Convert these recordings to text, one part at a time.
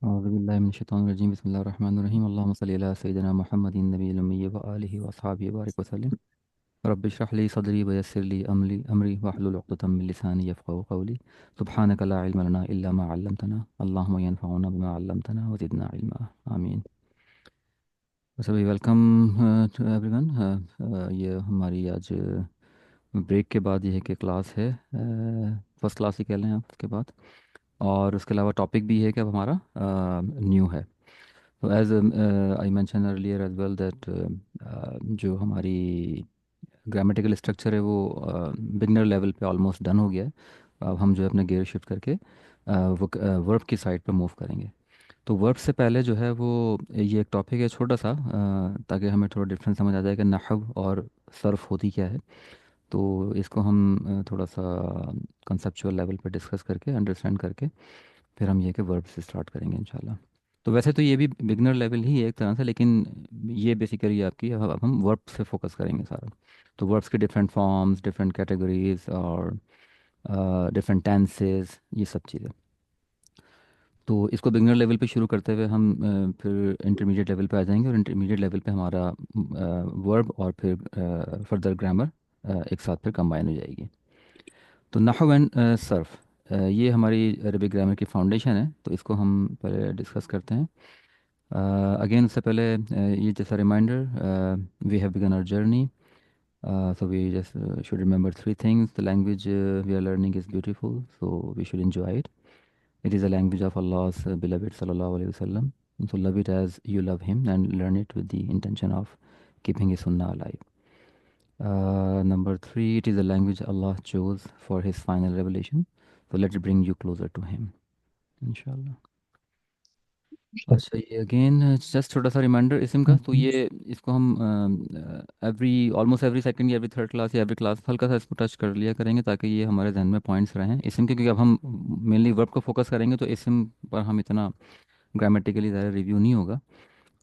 औज़ुबिल्लाहि बिस्मिल्लाहिर्रहमानिर्रहीम अल्लाहुम्मा सल्लि अला सय्यिदिना मुहम्मदिन नबिय्यिल उम्मी व आलिहि व अस्हाबिहि बारिक वसल्लम। रब्बि इश्रह ली सदरी व यस्सिर ली अमरी अमरी वहलुल उक़दतम मिन लिसानी यफ़क़हू क़ौली। सुब्हानका ला इल्मा लना इल्ला मा अल्लमतना अल्लाहुम्मा यन्फ़अना बिमा अल्लमतना व ज़िदना इल्मा। आमीन। So welcome to everyone. ये हमारी आज ब्रेक के बाद ये कि क्लास है, फर्स्ट क्लास ही कह लें आप उसके बाद। और उसके अलावा टॉपिक भी है कि अब हमारा न्यू है। तो as I mention earlier as well that जो हमारी ग्रामेटिकल स्ट्रक्चर है वो बिगनर लेवल पे ऑलमोस्ट डन हो गया है। अब हम जो है अपने गियर शिफ्ट करके वो वर्ब की साइड पे मूव करेंगे। तो वर्ब से पहले जो है वो ये एक टॉपिक है छोटा सा, ताकि हमें थोड़ा डिफरेंस समझ आ जाए कि नहव और सर्फ होती क्या है। तो इसको हम थोड़ा सा कंसेप्चुअल लेवल पे डिस्कस करके अंडरस्टैंड करके फिर हम ये कि वर्ब से स्टार्ट करेंगे इंशाल्लाह। तो वैसे तो ये भी बिगनर लेवल ही है एक तरह से, लेकिन ये बेसिकली आपकी अब हम वर्ब से फोकस करेंगे सारा। तो वर्ब्स के डिफरेंट फॉर्म्स, डिफरेंट कैटेगरीज और डिफरेंट टेंसेस, ये सब चीज़ें। तो इसको बिगनर लेवल पे शुरू करते हुए हम फिर इंटरमीडिएट लेवल पे आ जाएंगे, और इंटरमीडिएट लेवल पे हमारा वर्ब और फिर फर्दर ग्रामर एक साथ फिर कंबाइन हो जाएगी। तो नहव एंड सर्फ, ये हमारी अरबिक ग्रामर की फाउंडेशन है, तो इसको हम पहले डिस्कस करते हैं। अगेन उससे पहले ये जैसा reminder, we have begun our journey, so we just should remember three things. The language we are learning is beautiful, so we should enjoy it. It is a language of Allah's beloved sallallahu alaihi wasallam. So love it as you love him and learn it with the intention of keeping his sunnah alive. Number three, it is a language Allah chose for his final revelation. So let it bring you closer to him, inshallah. अच्छा, ये again just छोटा सा reminder इसम का। तो ये इसको हम एवरी ऑलमोस्ट एवरी सेकंड या एवरी थर्ड क्लास या एवरी क्लास हल्का सा इसको टच कर लिया करेंगे, ताकि ये हमारे जहन में पॉइंट्स रहें इसम के, क्योंकि अब हम मेनली वर्ब को फोकस करेंगे तो इसम पर हम इतना ग्रामेटिकली ज़्यादा रिव्यू नहीं होगा।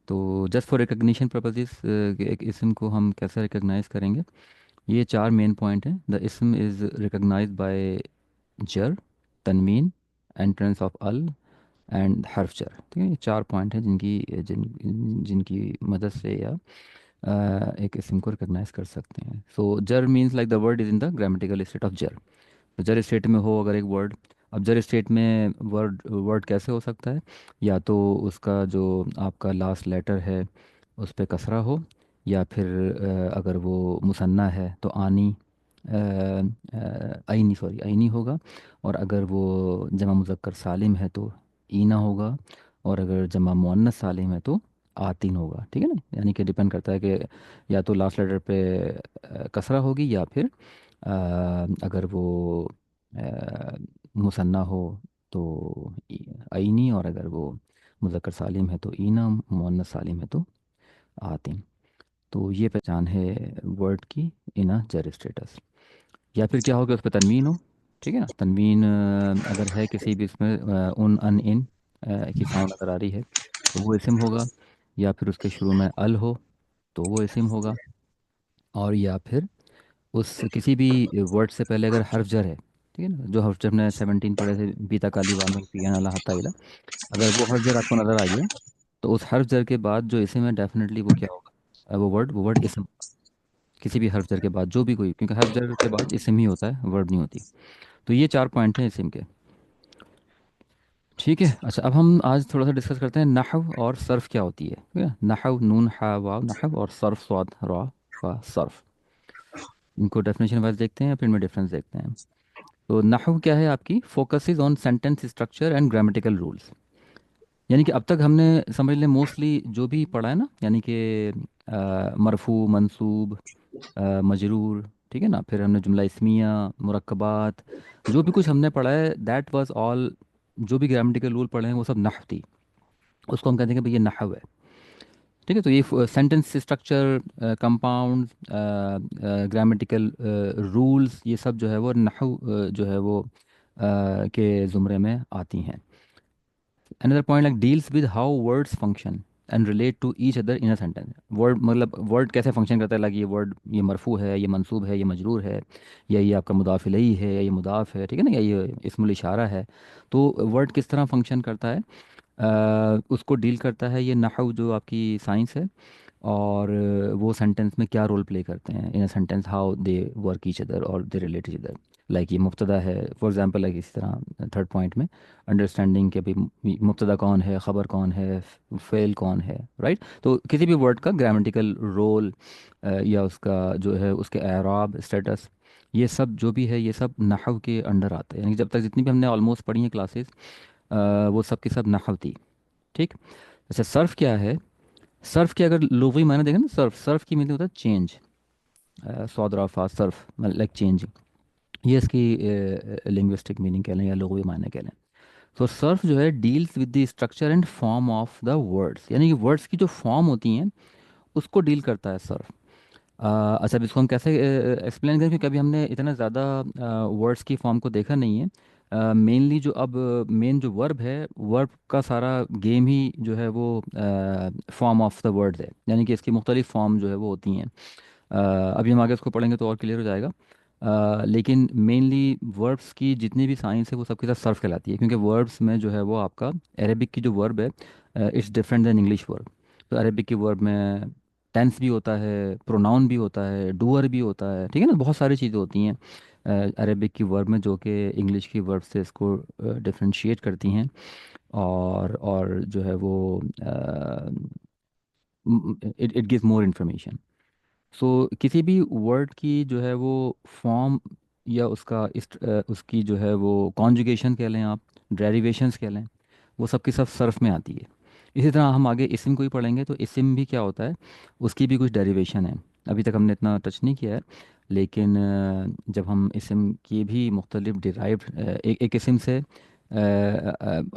तो जस्ट फॉर रिकग्निशन पर्पजेस एक इसम को हम कैसे रिकग्नाइज करेंगे, ये चार मेन पॉइंट हैं। द इसम इज़ रिकग्नाइज बाय जर, तनवीन, एंट्रेंस ऑफ अल एंड हर्फ जर। ठीक है, ये चार पॉइंट हैं जिनकी मदद से या एक इसम को रिकग्नाइज कर सकते हैं। सो जर means like the word is in the grammatical state of जर। तो जर स्टेट में हो अगर एक वर्ड, अब जर स्टेट में वर्ड वर्ड कैसे हो सकता है, या तो उसका जो आपका लास्ट लेटर है उस पर कसरा हो, या फिर अगर वो मुसन्ना है तो आनी आइनी, सॉरी आइनी होगा। और अगर वो जमा मुज़क्कर सालिम है तो ईना होगा, और अगर जमा मुअन्नस सालिम है तो आतिन होगा। ठीक है ना, यानी कि डिपेंड करता है कि या तो लास्ट लेटर पे कसरा होगी, या फिर अगर वो मुसन्ना हो तो आइनी, और अगर वो मुज़क्कर सालिम है तो ईना, मुअन्नस सालिम है तो आतिन। तो ये पहचान है वर्ड की इन अ जर स्टेटस। या फिर क्या हो कि उस पर तनवीन हो। ठीक है ना, तनवीन अगर है किसी भी इसमें उन अन इन की साउंड अगर आ रही है तो वो इस्म होगा। या फिर उसके शुरू में अल हो तो वो इस्म होगा। और या फिर उस किसी भी वर्ड से पहले अगर हर्फ जर है, ठीक है ना, जो हर्फ जर हमने 17 पढ़े थे, बीता काली वानू पियान अल्लाह हत्ता इला, अगर वो हर्फ जर आपको नज़र आ गया तो उस हर्फ जर के बाद जो इस्म है डेफिनेटली वो क्या होगा, वो वर्ड इस्म। किसी भी हर्फ जर के बाद जो भी कोई, क्योंकि हर्फ जर के बाद इस्म ही होता है, वर्ड नहीं होती। तो ये चार पॉइंट हैं इस्म के। ठीक है, अच्छा अब हम आज थोड़ा सा डिस्कस करते हैं नहव और सर्फ क्या होती है। ठीक है, नहव नून हा वाव नहव, और सर्फ स्वाद रा फा सर्फ। इनको डेफिनेशन वाइज देखते हैं, फिर इनमें डिफरेंस देखते हैं। तो नहव क्या है आपकी, focuses on sentence structure and grammatical rules. यानी कि अब तक हमने समझ लें मोस्टली जो भी पढ़ा है ना, यानी कि मरफू, मंसूब, मजरूर, ठीक है ना, फिर हमने जुमला इस्मिया, मुरक्कबात, जो भी कुछ हमने पढ़ा है दैट वाज ऑल। जो भी ग्रामेटिकल रूल पढ़े हैं वो सब नहव थी, उसको हम कहते हैं कि भाई ये नहव है। ठीक है, तो ये sentence structure, compound, grammatical rules, ये सब जो है वो नहव जो है वो के ज़ुमरे में आती हैं। Another point like deals with how words function and relate to each other in a sentence. Word मतलब वर्ड कैसे फंक्शन करता है, लाइक ये वर्ड ये मरफू है, ये मंसूब है, ये मजरूर है, या ये आपका मुदाफ इलैही है, या ये मुदाफ है, ठीक है ना, या ये इस्मुल इशारा है। तो वर्ड किस तरह फंक्शन करता है उसको डील करता है ये नहव जो आपकी साइंस है। और वो सेंटेंस में क्या रोल प्ले करते हैं in a sentence, how they work each other और they relate each other. Like ये मुब्तदा है फॉर एग्जांपल, लाइक इस तरह थर्ड पॉइंट में अंडरस्टैंडिंग के भी मुब्तदा कौन है, ख़बर कौन है, फेल कौन है, राइट। तो किसी भी वर्ड का ग्रामेटिकल रोल या उसका जो है उसके एराब स्टेटस, ये सब जो भी है ये सब नहव के अंडर आता है। यानी कि जब तक जितनी भी हमने ऑलमोस्ट पढ़ी हैं क्लासेस, वो सब की सब नहव थी। ठीक। अच्छा, सर्फ क्या है? सर्फ के अगर लुग़वी मायने देखें ना, सर्फ सर्फ की मीनिंग होता है चेंज। सौदराफा सर्फ मतलब लाइक चेंज, ये इसकी लिंग्विस्टिक मीनिंग कह लें या लुग़वी मायने कह लें। तो सर्फ जो है deals with the structure and form of the words, यानी कि वर्ड्स की जो फॉर्म होती हैं उसको डील करता है सर्फ। अच्छा, अब इसको हम कैसे एक्सप्लेन करें, क्योंकि अभी हमने इतना ज़्यादा वर्ड्स की फॉर्म को देखा नहीं है। मेनली जो अब मेन जो वर्ब है, वर्ब का सारा गेम ही जो है वो फॉर्म ऑफ द वर्ड्स है, यानी कि इसकी मुख्तलिफ फॉर्म जो है वो होती हैं। अभी हम आगे इसको पढ़ेंगे तो और क्लियर हो जाएगा। लेकिन मेनली वर्ब्स की जितनी भी साइंस है वो सबके साथ सर्फ कहलाती है, क्योंकि वर्ब्स में जो है वो आपका अरेबिक की जो वर्ब है it's different than English verb. तो अरेबिक की वर्ब में टेंस भी होता है, प्रोनाउन भी होता है, डूअर भी होता है, ठीक है ना, बहुत सारी चीज़ें होती हैं अरेबिक की वर्ब में जो कि इंग्लिश की वर्ब से इसको डिफरेंशिएट करती हैं। और जो है वो it it gives more information. So किसी भी वर्ड की जो है वो फॉर्म या उसकी जो है वो कॉन्जुगेशन कह लें आप, डेरिवेशंस कह लें, वो सब की सब सर्फ में आती है। इसी तरह हम आगे इस्म को ही पढ़ेंगे तो इस्म भी क्या होता है, उसकी भी कुछ डेरिवेशन है। अभी तक हमने इतना टच नहीं किया है, लेकिन जब हम इस्म की भी मुख्तलिफ डिराइव्ड एक इस्म से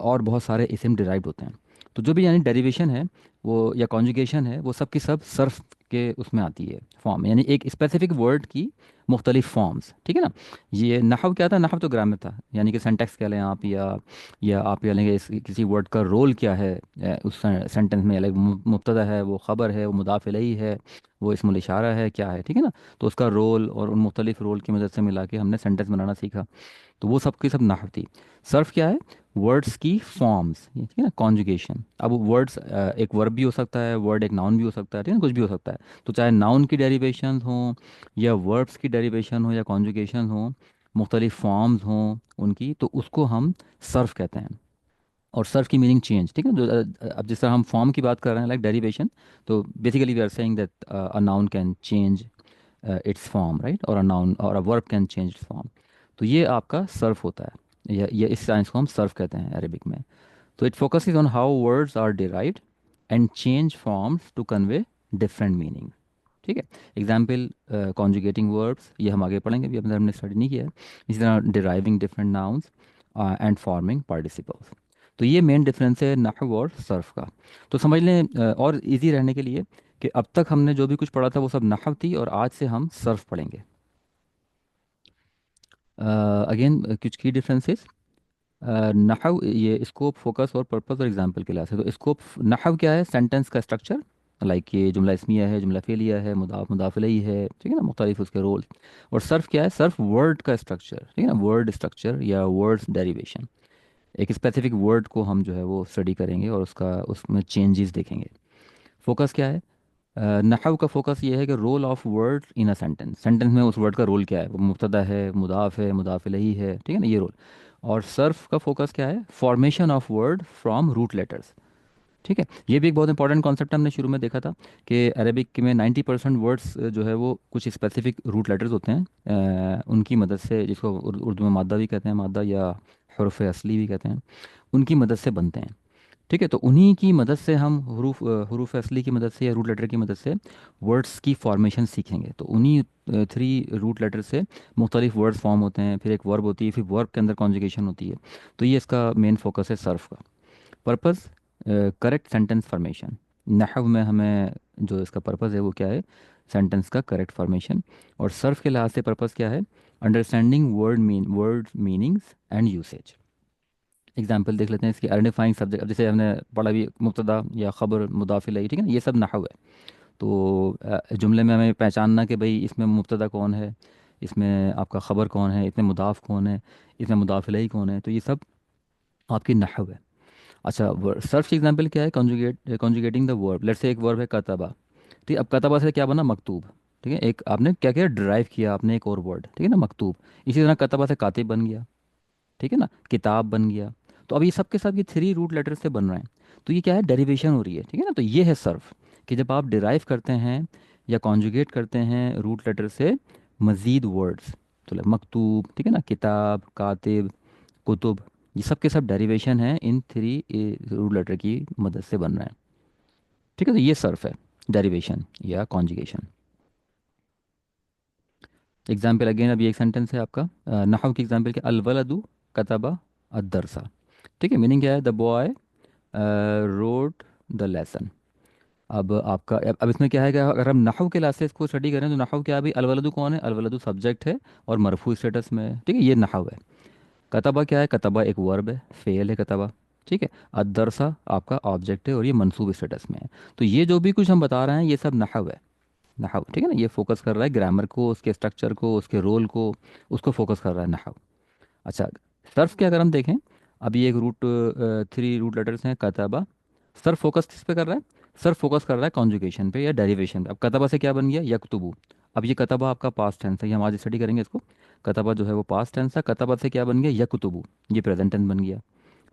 और बहुत सारे इस्म डिराइव्ड होते हैं। तो जो भी यानी डेरिवेशन है वो या कॉन्जुगेशन है वो सब की सब सर्फ के उसमें आती है फॉर्म, यानी एक स्पेसिफिक वर्ड की मुख्तलिफ फॉर्म्स, ठीक है ना। ये नहव क्या था? नहव तो ग्रामर था, यानी कि सेंटेक्स कह लें आप, या आप कह लेंगे किसी वर्ड का रोल क्या है उस सेंटेंस में, लाइक मुब्तदा है, वो ख़बर है, वो मुदाफ़ इलैही है, वो इस्मुल इशारा है, क्या है, ठीक है ना। तो उसका रोल और उन मुख्तलिफ रोल की मदद से मिला के हमने सेंटेंस बनाना सीखा। तो वो सब की सब नाहव थी। सर्फ क्या है? वर्ड्स की फॉर्म्स, ठीक है ना, कॉन्जुगेशन। अब वर्ड्स एक वर्ब भी हो सकता है, वर्ड एक नाउन भी हो सकता है, ठीक है ना, कुछ भी हो सकता है। तो चाहे नाउन की डेरिवेशन हो या वर्ब्स की डेरिवेशन हो या कॉन्जुगेशन हो, मुख्तलिफ फॉर्म्स हों उनकी, तो उसको हम सर्फ कहते हैं। और सर्फ की मीनिंग चेंज, ठीक है, जो अब जिस तरह हम फॉर्म की बात कर रहे हैं लाइक डेरिवेशन, तो basically we are saying that a noun can change its form, right, और अ नाउन और a verb can change its form. तो ये आपका सर्फ होता है, ये इस साइंस को हम सर्फ कहते हैं अरेबिक में। तो it focuses on how words are derived and change forms to convey different meaning. ठीक है। एग्जाम्पल, कॉन्जुगेटिंग वर्ब्स, ये हम आगे पढ़ेंगे, अभी अपने हमने स्टडी नहीं किया है। इसी तरह deriving different nouns and forming participles. तो ये मेन डिफरेंस है नहव और सर्फ का। तो समझ लें और इजी रहने के लिए कि अब तक हमने जो भी कुछ पढ़ा था वो सब नहव थी, और आज से हम सर्फ पढ़ेंगे। अगेन कुछ की डिफरेंसेस। नहव ये स्कोप, फोकस और पर्पस और एग्जाम्पल के लिहाज से। तो स्कोप, नहव क्या है? सेंटेंस का स्ट्रक्चर, लाइक ये जुमला इस्मिया है, जुमला फेलिया है, मुदाफ मुदाफ इलैही है, ठीक है ना, मुख्तलिफ उसके रोल। और सर्फ क्या है? सर्फ वर्ड का स्ट्रक्चर, ठीक है ना, वर्ड स्ट्रक्चर या वर्ड्स डेरिवेशन। एक स्पेसिफिक वर्ड को हम जो है वो स्टडी करेंगे और उसका उसमें चेंजेस देखेंगे। फोकस क्या है? नहव का फोकस ये है कि role of word in a sentence, sentence में उस वर्ड का रोल क्या है, वो मुब्तदा है, मुदाफ इलैही है, ठीक है ना, ये रोल। और सर्फ का फोकस क्या है? Formation of word from root letters. ठीक है, ये भी एक बहुत इंपॉर्टेंट कॉन्सेप्ट हमने शुरू में देखा था कि अरेबिक में 90% वर्ड्स जो है वो कुछ स्पेसिफिक रूट लेटर्स होते हैं, उनकी मदद से, जिसको उर्दू में मादा भी कहते हैं, मादा या हरूफ असली भी कहते हैं, उनकी मदद से बनते हैं। ठीक है, तो उन्हीं की मदद से हम हरूफ असली की मदद से या रूट लेटर की मदद से वर्ड्स की फॉर्मेशन सीखेंगे। तो उन्हीं 3 रूट लेटर से मुख्तलिफ वर्ड्स फॉर्म होते हैं, फिर एक वर्ब होती है, फिर वर्ब के अंदर कॉन्जुगेशन होती है। तो ये इसका मेन फोकस है सर्फ का। Purpose, correct sentence formation. नहव में हमें जो इसका पर्पस है वो क्या है? सेंटेंस का करेक्ट फॉर्मेशन। और सर्फ के लिहाज से पर्पस क्या है? Understanding word meanings and usage. Example देख लेते हैं इसकी। आइडेंटिफाइंग सब्जेक्ट, अब जैसे हमने पढ़ा भी, मुब्तदा या ख़बर, मुदाफ़ इलैही, ठीक है ना, ये सब नहव है। तो जुमले में हमें पहचानना कि भाई इसमें मुब्तदा कौन है, इसमें आपका ख़बर कौन है, इसमें मुदाफ़ कौन है, इसमें मुदाफ़ इलैही कौन है, तो ये सब आपकी नहव है। अच्छा, सर्फ की एग्जांपल क्या है? Conjugating the verb. Let's say एक वर्ब है कतबा। ठीक है, अब कतबा से क्या बना? मकतूब। ठीक है, एक आपने क्या किया, ड्राइव किया आपने एक और वर्ड, ठीक है ना, मकतूब। इसी तरह कतबा से कातिब बन गया, ठीक है ना, किताब बन गया। तो अब ये सब के सब ये थ्री रूट लेटर से बन रहे हैं। तो ये क्या है? डेरिवेशन हो रही है, ठीक है ना। तो ये है सर्फ, कि जब आप डिराइव करते हैं या कॉन्जुगेट करते हैं रूट लेटर से मज़ीद वर्ड्स। तो मकतूब, ठीक है ना, किताब, कातिब, कुतुब, ये सब के सब डेरिवेशन है इन थ्री रूट लेटर की मदद से बन रहे हैं। ठीक है, तो ये सर्फ है, डेरिवेशन या कॉन्जुगेशन। एग्जाम्पल अगेन, अभी एक सेंटेंस है आपका नहव की एग्जाम्पल के, अलवलदु कतबा अदरसा। ठीक है, मीनिंग क्या है? The boy road the lesson. अब आपका अब इसमें क्या है कि अगर हम नहव के क्लासेस को स्टडी करें तो नहव क्या है भाई? अलवलदु कौन है? अलवलदु सब्जेक्ट है और मरफू स्टेटस में है, ठीक है, ये नहव है। कतबा क्या है? कतबा एक वर्ब है, फेल है कतबा। ठीक है, अदरसा आपका ऑब्जेक्ट है और ये मनसूब स्टेटस में है। तो ये जो भी कुछ हम बता रहे हैं ये सब नहव है। नहव, ठीक है ना, ये फोकस कर रहा है ग्रामर को, उसके स्ट्रक्चर को, उसके रोल को, उसको फोकस कर रहा है नहव। अच्छा, सर्फ के अगर हम देखें, अभी एक रूट थ्री रूट लेटर्स हैं कतबा। सर्फ फोकस किस पे कर रहा है? सर्फ फोकस कर रहा है कॉन्जुगेशन पे या डेरिवेशन पे। अब कतबा से क्या बन गया? यकतुबु। अब ये कतबा आपका पास्ट टेंस है, ये हम आज स्टडी करेंगे इसको। कतबा जो है वो पास्ट टेंस है, कतबा से क्या बन गया? यकतुबु, ये प्रेजेंट टेंस बन गया।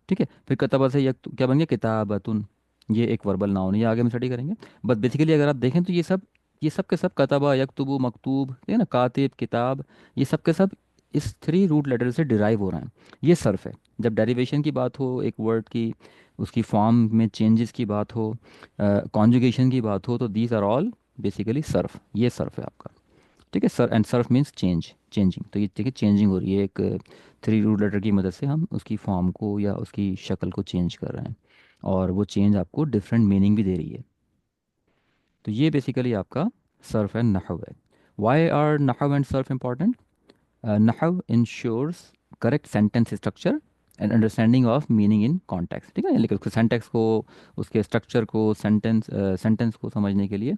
ठीक है, फिर कतबा से यक क्या बन गया? किताबतुन, ये एक वर्बल नाउन है, ये आगे हम स्टडी करेंगे। बस बेसिकली अगर आप देखें तो ये सब के सब कतबा, यकतुबु, मकतूब, ठीक है ना, कातिब, किताब, ये सब के सब इस थ्री रूट लेटर से डिराइव हो रहे हैं। ये सर्फ है। जब डेरिवेशन की बात हो एक वर्ड की, उसकी फॉर्म में चेंजेस की बात हो, कॉन्जुगेशन की बात हो, तो दीज आर ऑल बेसिकली सर्फ, ये सर्फ है आपका। ठीक है सर, एंड सर्फ मीन्स चेंज, चेंजिंग। तो ये ठीक है, चेंजिंग हो रही है एक थ्री रूट लेटर की मदद से, हम उसकी फॉर्म को या उसकी शक्ल को चेंज कर रहे हैं, और वो चेंज आपको डिफरेंट मीनिंग भी दे रही है। तो ये बेसिकली आपका सर्फ एंड नहव है। वाई आर नहव एंड सर्फ इम्पॉर्टेंट? नहव ensures correct sentence structure and understanding of meaning in context. ठीक है, लेकिन उसके सेंटेक्स को, उसके स्ट्रक्चर को, सेंटेंस को समझने के लिए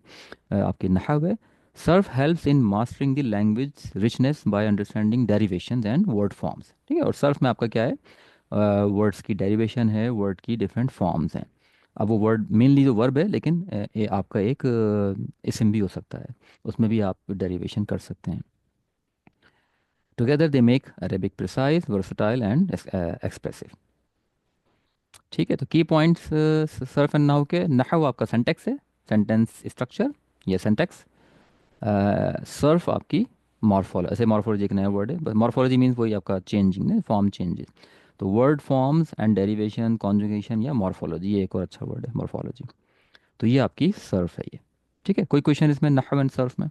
आपकी नहव है। Surf helps in mastering the language richness by understanding derivations and word forms. ठीक है, और सर्फ में आपका क्या है? वर्ड्स की डेरिवेशन है, वर्ड की डिफरेंट फॉर्म्स हैं। अब वो वर्ड मेनली जो वर्ब है, लेकिन ये आपका एक इसम भी हो सकता है, उसमें भी आप डेरिवेशन कर सकते हैं। Together they make Arabic precise, versatile and expressive. ठीक है, तो की पॉइंट्स सर्फ एंड नाउ के। नहव आपका सेंटेक्स है, सेंटेंस स्ट्रक्चर, ये सेंटेक्स। सर्फ आपकी मॉर्फोलॉजी, ऐसे मॉर्फोलॉजी एक नया वर्ड है, बस मॉर्फोलॉजी मीन्स वही आपका चेंजिंग ना, फॉर्म चेंजेस। तो word forms and derivation, conjugation या मॉर्फोलॉजी, ये एक और अच्छा वर्ड है मॉर्फोलॉजी। तो ये आपकी सर्फ है ये। ठीक है, कोई क्वेश्चन इसमें नहव एंड सर्फ में?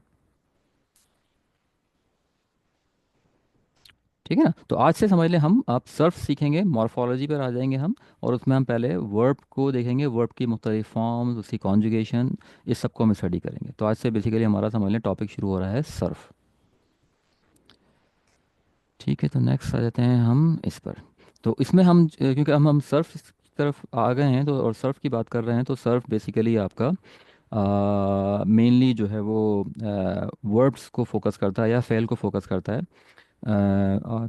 ठीक है ना, तो आज से समझ लें हम, आप सर्फ सीखेंगे, मॉर्फोलॉजी पर आ जाएंगे हम, और उसमें हम पहले वर्ब को देखेंगे, वर्ब की मुख्तलिफ फॉर्म्स, उसकी कॉन्जुगेशन, इस सब को हम स्टडी करेंगे। तो आज से बेसिकली हमारा समझ लें टॉपिक शुरू हो रहा है सर्फ। ठीक है, तो नेक्स्ट आ जाते हैं हम इस पर। तो इसमें हम क्योंकि हम सर्फ की तरफ आ गए हैं, तो और सर्फ की बात कर रहे हैं, तो सर्फ बेसिकली आपका मेनली जो है वो वर्ब्स को फोकस करता है या फेल को फोकस करता है।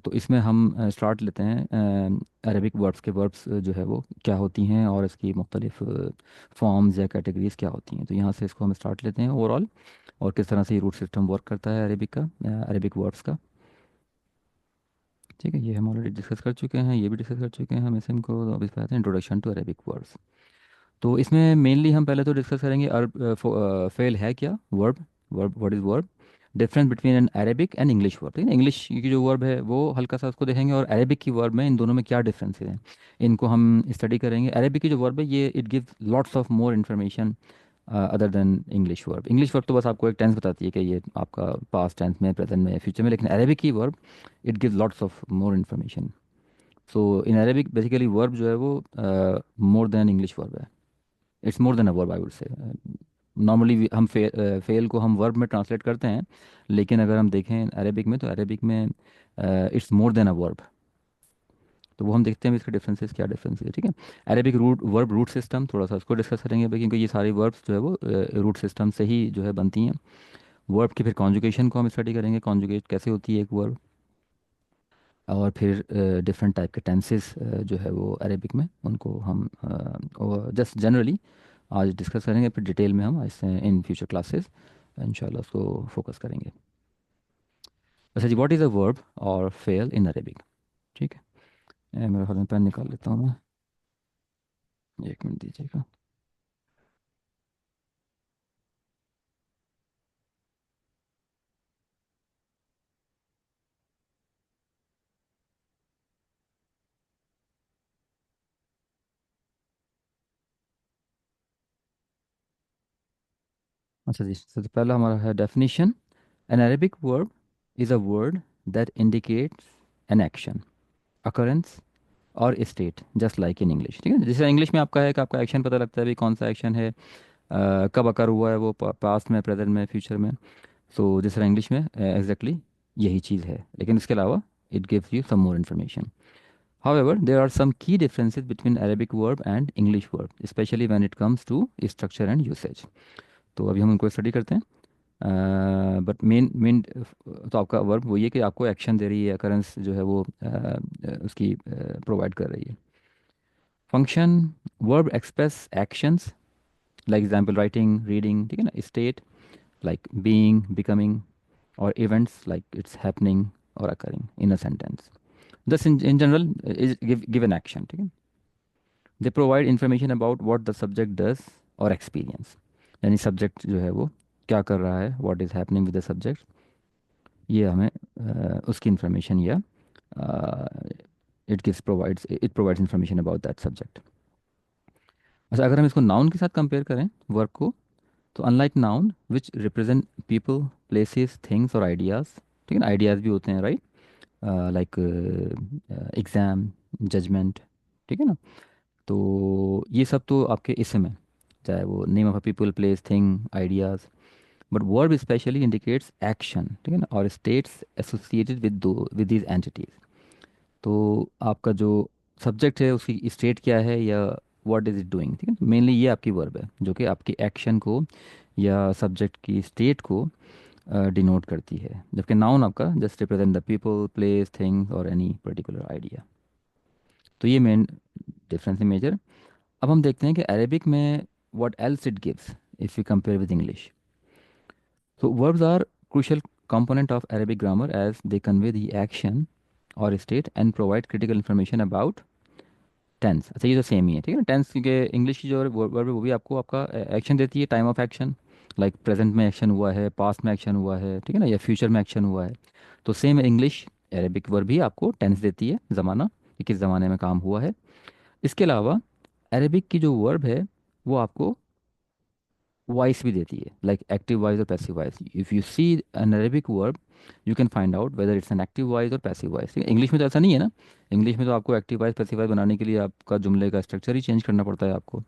तो इसमें हम स्टार्ट लेते हैं अरेबिक वर्ब्स के, वर्ब्स जो है वो क्या होती हैं और इसकी मुख्तलिफ फॉर्म्स या कैटेगरीज क्या होती हैं। तो यहाँ से इसको हम स्टार्ट लेते हैं ओवरऑल, और किस तरह से ये रूट सिस्टम वर्क करता है अरेबिक का, अरेबिक वर्ब्स का। ठीक है, ये हम ऑलरेडी डिस्कस कर चुके हैं, ये भी डिस्कस कर चुके हैं हम इसम को। तो अब इस पर आते हैं, इंट्रोडक्शन टू अरेबिक वर्ब्स। तो इसमें मेनली हम पहले तो डिस्कस करेंगे फेल है क्या, verb, verb what is verb, difference between N Arabic and English verb. ठीक है, इंग्लिश की जो वर्ब है वो हल्का सा उसको देखेंगे, और अरेबिक की वर्ब में इन दोनों में क्या डिफरेंस है, इनको हम स्टडी करेंगे। अरेबिक की जो वर्ब है ये it gives lots of more information other than English verb. English verb तो बस आपको एक टेंस बताती है कि ये आपका पास्ट टेंस में, प्रेजेंट में, फ्यूचर में, लेकिन अरेबिक की verb it gives lots of more information. So in Arabic basically verb जो है वो मोर देन इंग्लिश वर्ब है, it's more than a verb I would say. Normally हम फेल को हम वर्ब में ट्रांसलेट करते हैं, लेकिन अगर हम देखें अरेबिक में, तो अरेबिक में it's more than a verb. तो वो हम देखते हैं भी इसके डिफरेंसेस, क्या डिफरेंस है। ठीक है, Arabic root verb root system, थोड़ा सा उसको डिस्कस करेंगे भाई, क्योंकि ये सारी वर्ब्स जो है वो रूट सिस्टम से ही जो है बनती हैं। वर्ब की फिर कॉन्जुगेशन को हम स्टडी करेंगे, कॉन्जुगेट कैसे होती है एक वर्ब। और फिर डिफरेंट टाइप के टेंसेस जो है वो अरेबिक में उनको हम जस्ट जनरली आज डिस्कस करेंगे, फिर डिटेल में हम इससे इन फ्यूचर क्लासेस इंशाल्लाह उसको फोकस करेंगे। अच्छा जी, व्हाट इज़ अ वर्ब और फेल इन अरेबिक? ठीक है, मेरे हाथ में पेन निकाल लेता हूँ मैं, एक मिनट दीजिएगा। अच्छा जी, सबसे पहला हमारा है definition. An Arabic verb is a word that indicates an action, occurrence और state just like in English. ठीक है, जैसे इंग्लिश में आपका है कि आपका एक्शन पता लगता है भी कौन सा एक्शन है, कब अकर हुआ है, वो पास्ट में, प्रेजेंट में, फ्यूचर में। सो जिस तरह इंग्लिश में एग्जैक्टली यही चीज़ है, लेकिन इसके अलावा it gives you some more information. However, there are some key differences between Arabic verb and English verb, especially when it comes to structure and usage. तो अभी हम उनको स्टडी करते हैं। बट मेन मेन तो आपका वर्ब वही है कि आपको एक्शन दे रही है, अकरेंस जो है वो उसकी प्रोवाइड कर रही है। Function, verb express actions like example writing, reading, ठीक है ना। स्टेट लाइक बीइंग, बिकमिंग, और इवेंट्स लाइक इट्स हैपनिंग और अकरिंग इन अ सेंटेंस। दस in general is give an action, ठीक है। They provide information about what the subject does और experience, यानी सब्जेक्ट जो है वो क्या कर रहा है, what is happening with the subject, ये हमें उसकी इंफॉर्मेशन या it provides information about that subject. अच्छा, अगर हम इसको नाउन के साथ कंपेयर करें वर्ब को, तो unlike noun which represent people, places, things और आइडियाज़, ठीक है ना, आइडियाज़ भी होते हैं राइट, लाइक एग्ज़ाम, जजमेंट, ठीक है ना। तो ये सब तो आपके इसम है, चाहे वो name of a people, place, thing, ideas. But verb specially indicates action, ठीक है ना, और states associated with these entities. तो आपका जो सब्जेक्ट है उसकी स्टेट क्या है या व्हाट इज इट डूइंग, ठीक है, मेनली ये आपकी वर्ब है जो कि आपकी एक्शन को या सब्जेक्ट की स्टेट को डिनोट करती है, जबकि नाउन आपका just represent the people, place, things और एनी पर्टिकुलर आइडिया। तो ये मेन डिफरेंस है मेजर। अब हम देखते हैं कि अरेबिक में what else it gives if you compare with English. So verbs are crucial component of Arabic grammar as they convey the action और state and provide critical information about tense. अच्छा, ये तो सेम ही है, ठीक है ना। Tense क्योंकि English की जो वर्ब है वो भी आपको आपका एक्शन देती है, time of action, like present में एक्शन हुआ है, पास्ट में एक्शन हुआ है, ठीक है ना, या फ्यूचर में एक्शन हुआ है। तो सेम इंग्लिश अरेबिक वर्ब भी आपको टेंस देती है, ज़माना कि किस ज़माने में काम हुआ है। इसके अलावा अरेबिक की जो वर्ब है वो आपको वॉइस भी देती है, लाइक एक्टिव वॉइस और passive voice. If you see an Arabic verb you can find out whether it's an active voice और पैसिव वॉइस। इंग्लिश में तो ऐसा नहीं है ना। इंग्लिश में तो आपको एक्टिव वॉइस, पैसिव वॉइस बनाने के लिए आपका जुमले का स्ट्रक्चर ही चेंज करना पड़ता है आपको,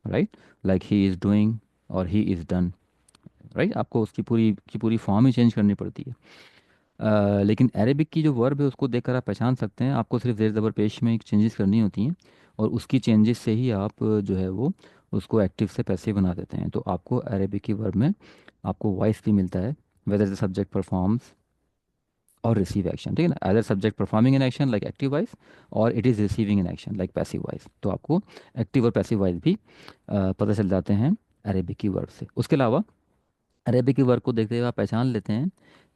right, like he is doing और ही इज़ डन, राइट, आपको उसकी पूरी की पूरी फॉर्म ही चेंज करनी पड़ती है। लेकिन अरेबिक की जो वर्ब है उसको देखकर आप पहचान सकते हैं, आपको सिर्फ जेर ज़बर पेश में चेंजेस करनी होती हैं, और उसकी चेंजेस से ही आप जो है वो उसको एक्टिव से पैसिव बना देते हैं। तो आपको अरेबिक की वर्ब में आपको वॉइस भी मिलता है, वेदर द सब्जेक्ट परफॉर्म्स और रिसीव एक्शन, ठीक है ना, other subject performing an action like active voice और it is receiving an action like passive voice. तो आपको एक्टिव और पैसिव वॉइस भी पता चल जाते हैं अरेबिक की वर्ब से। उसके अलावा अरेबिक की वर्ब को देखते हुए आप पहचान लेते हैं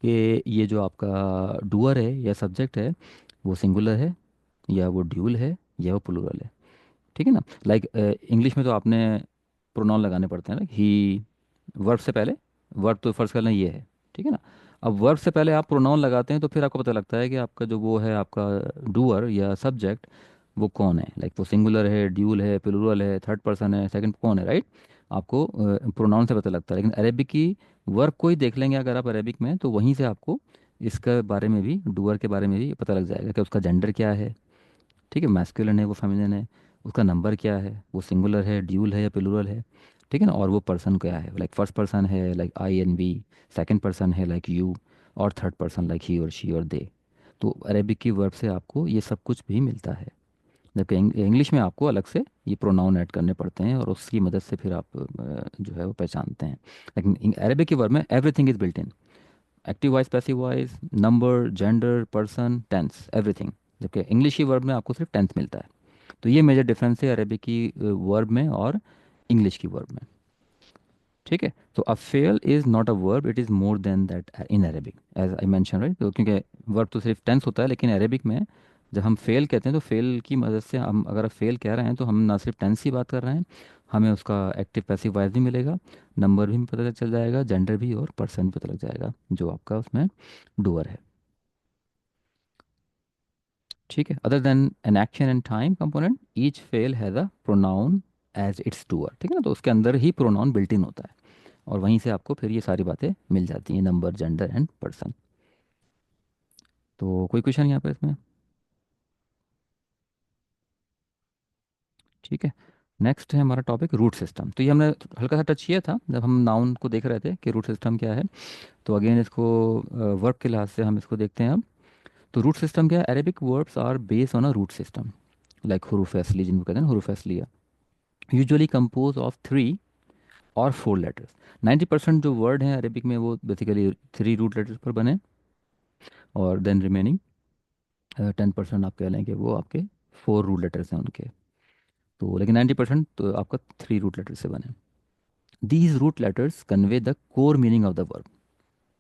कि ये जो आपका डूअर है या सब्जेक्ट है वो सिंगुलर है या वो ड्यूल है या वो प्लूरल है, ठीक है ना। लाइक इंग्लिश में तो आपने प्रोनाउन लगाने पड़ते हैं ना, ही, वर्ब से पहले, वर्ब तो फर्ज करना ये है, ठीक है ना। अब वर्ब से पहले आप प्रोनाउन लगाते हैं तो फिर आपको पता लगता है कि आपका जो वो है आपका डूअर या सब्जेक्ट वो कौन है, लाइक वो सिंगुलर है, ड्यूल है, प्लूरल है, थर्ड पर्सन है, सेकंड कौन है, राइट। आपको प्रोनाउन से पता लगता है। लेकिन अरेबिक की वर्ब को ही देख लेंगे अगर आप अरेबिक में, तो वहीं से आपको इसके बारे में भी, डूअर के बारे में भी पता लग जाएगा कि उसका जेंडर क्या है, ठीक है, मैस्कुलिन है वो फेमिनिन है, उसका नंबर क्या है, वो सिंगुलर है, ड्यूल है या प्लूरल है, ठीक है ना, और वो पर्सन क्या है, लाइक फर्स्ट पर्सन है like I and we, second person है लाइक यू, और थर्ड पर्सन लाइक ही और शी और दे। तो अरेबिक की वर्ब से आपको ये सब कुछ भी मिलता है, जबकि इंग्लिश में आपको अलग से ये प्रोनाउन ऐड करने पड़ते हैं और उसकी मदद से फिर आप जो है वो पहचानते हैं। लेकिन अरेबिक की वर्ब में everything is built in, active voice, passive voice, number, gender, person, tense, everything. जबकि इंग्लिश की वर्ब में आपको सिर्फ टेंस मिलता है। तो ये मेजर डिफरेंस है अरेबिक की वर्ब में और इंग्लिश की वर्ब में। ठीक है, तो अ फेल is not a verb, it is more than that in Arabic, as I mention right. तो क्योंकि वर्ब तो सिर्फ टेंस होता है, लेकिन अरेबिक में जब हम फेल कहते हैं तो फेल की मदद से हम अगर फेल कह रहे हैं तो हम ना सिर्फ टेंस की बात कर रहे हैं, हमें उसका एक्टिव पैसिव वॉइस भी मिलेगा, नंबर भी पता चल जाएगा, जेंडर भी, और पर्सन भी पता लग जाएगा जो आपका उसमें डूअर है। ठीक है, other than an action and time component, each फेल has a pronoun as its doer. ठीक है ना, तो उसके अंदर ही प्रोनाउन बिल्ट इन होता है, और वहीं से आपको फिर ये सारी बातें मिल जाती हैं, नंबर, जेंडर एंड पर्सन। तो कोई क्वेश्चन यहाँ पर इसमें? ठीक है, नेक्स्ट है हमारा टॉपिक रूट सिस्टम। तो ये हमने हल्का सा टच किया था जब हम नाउन को देख रहे थे कि रूट सिस्टम क्या है। तो अगेन इसको वर्ब के लिहाज से हम इसको देखते हैं अब। तो रूट सिस्टम क्या है? Arabic verbs are based on a root system, like हुरूफ असली, जिनको कहते हैं हुरूफ असलिया, यूजुअली कंपोज ऑफ 3 और 4 लेटर्स। 90% जो वर्ड हैं अरेबिक में वो बेसिकली 3 रूट लेटर्स पर बने, और देन रिमेनिंग 10% आप कह लें कि वो आपके 4 रूट लेटर्स हैं उनके। तो लेकिन 90% तो आपका 3 रूट लेटर से बने। These root letters convey the core meaning of the verb.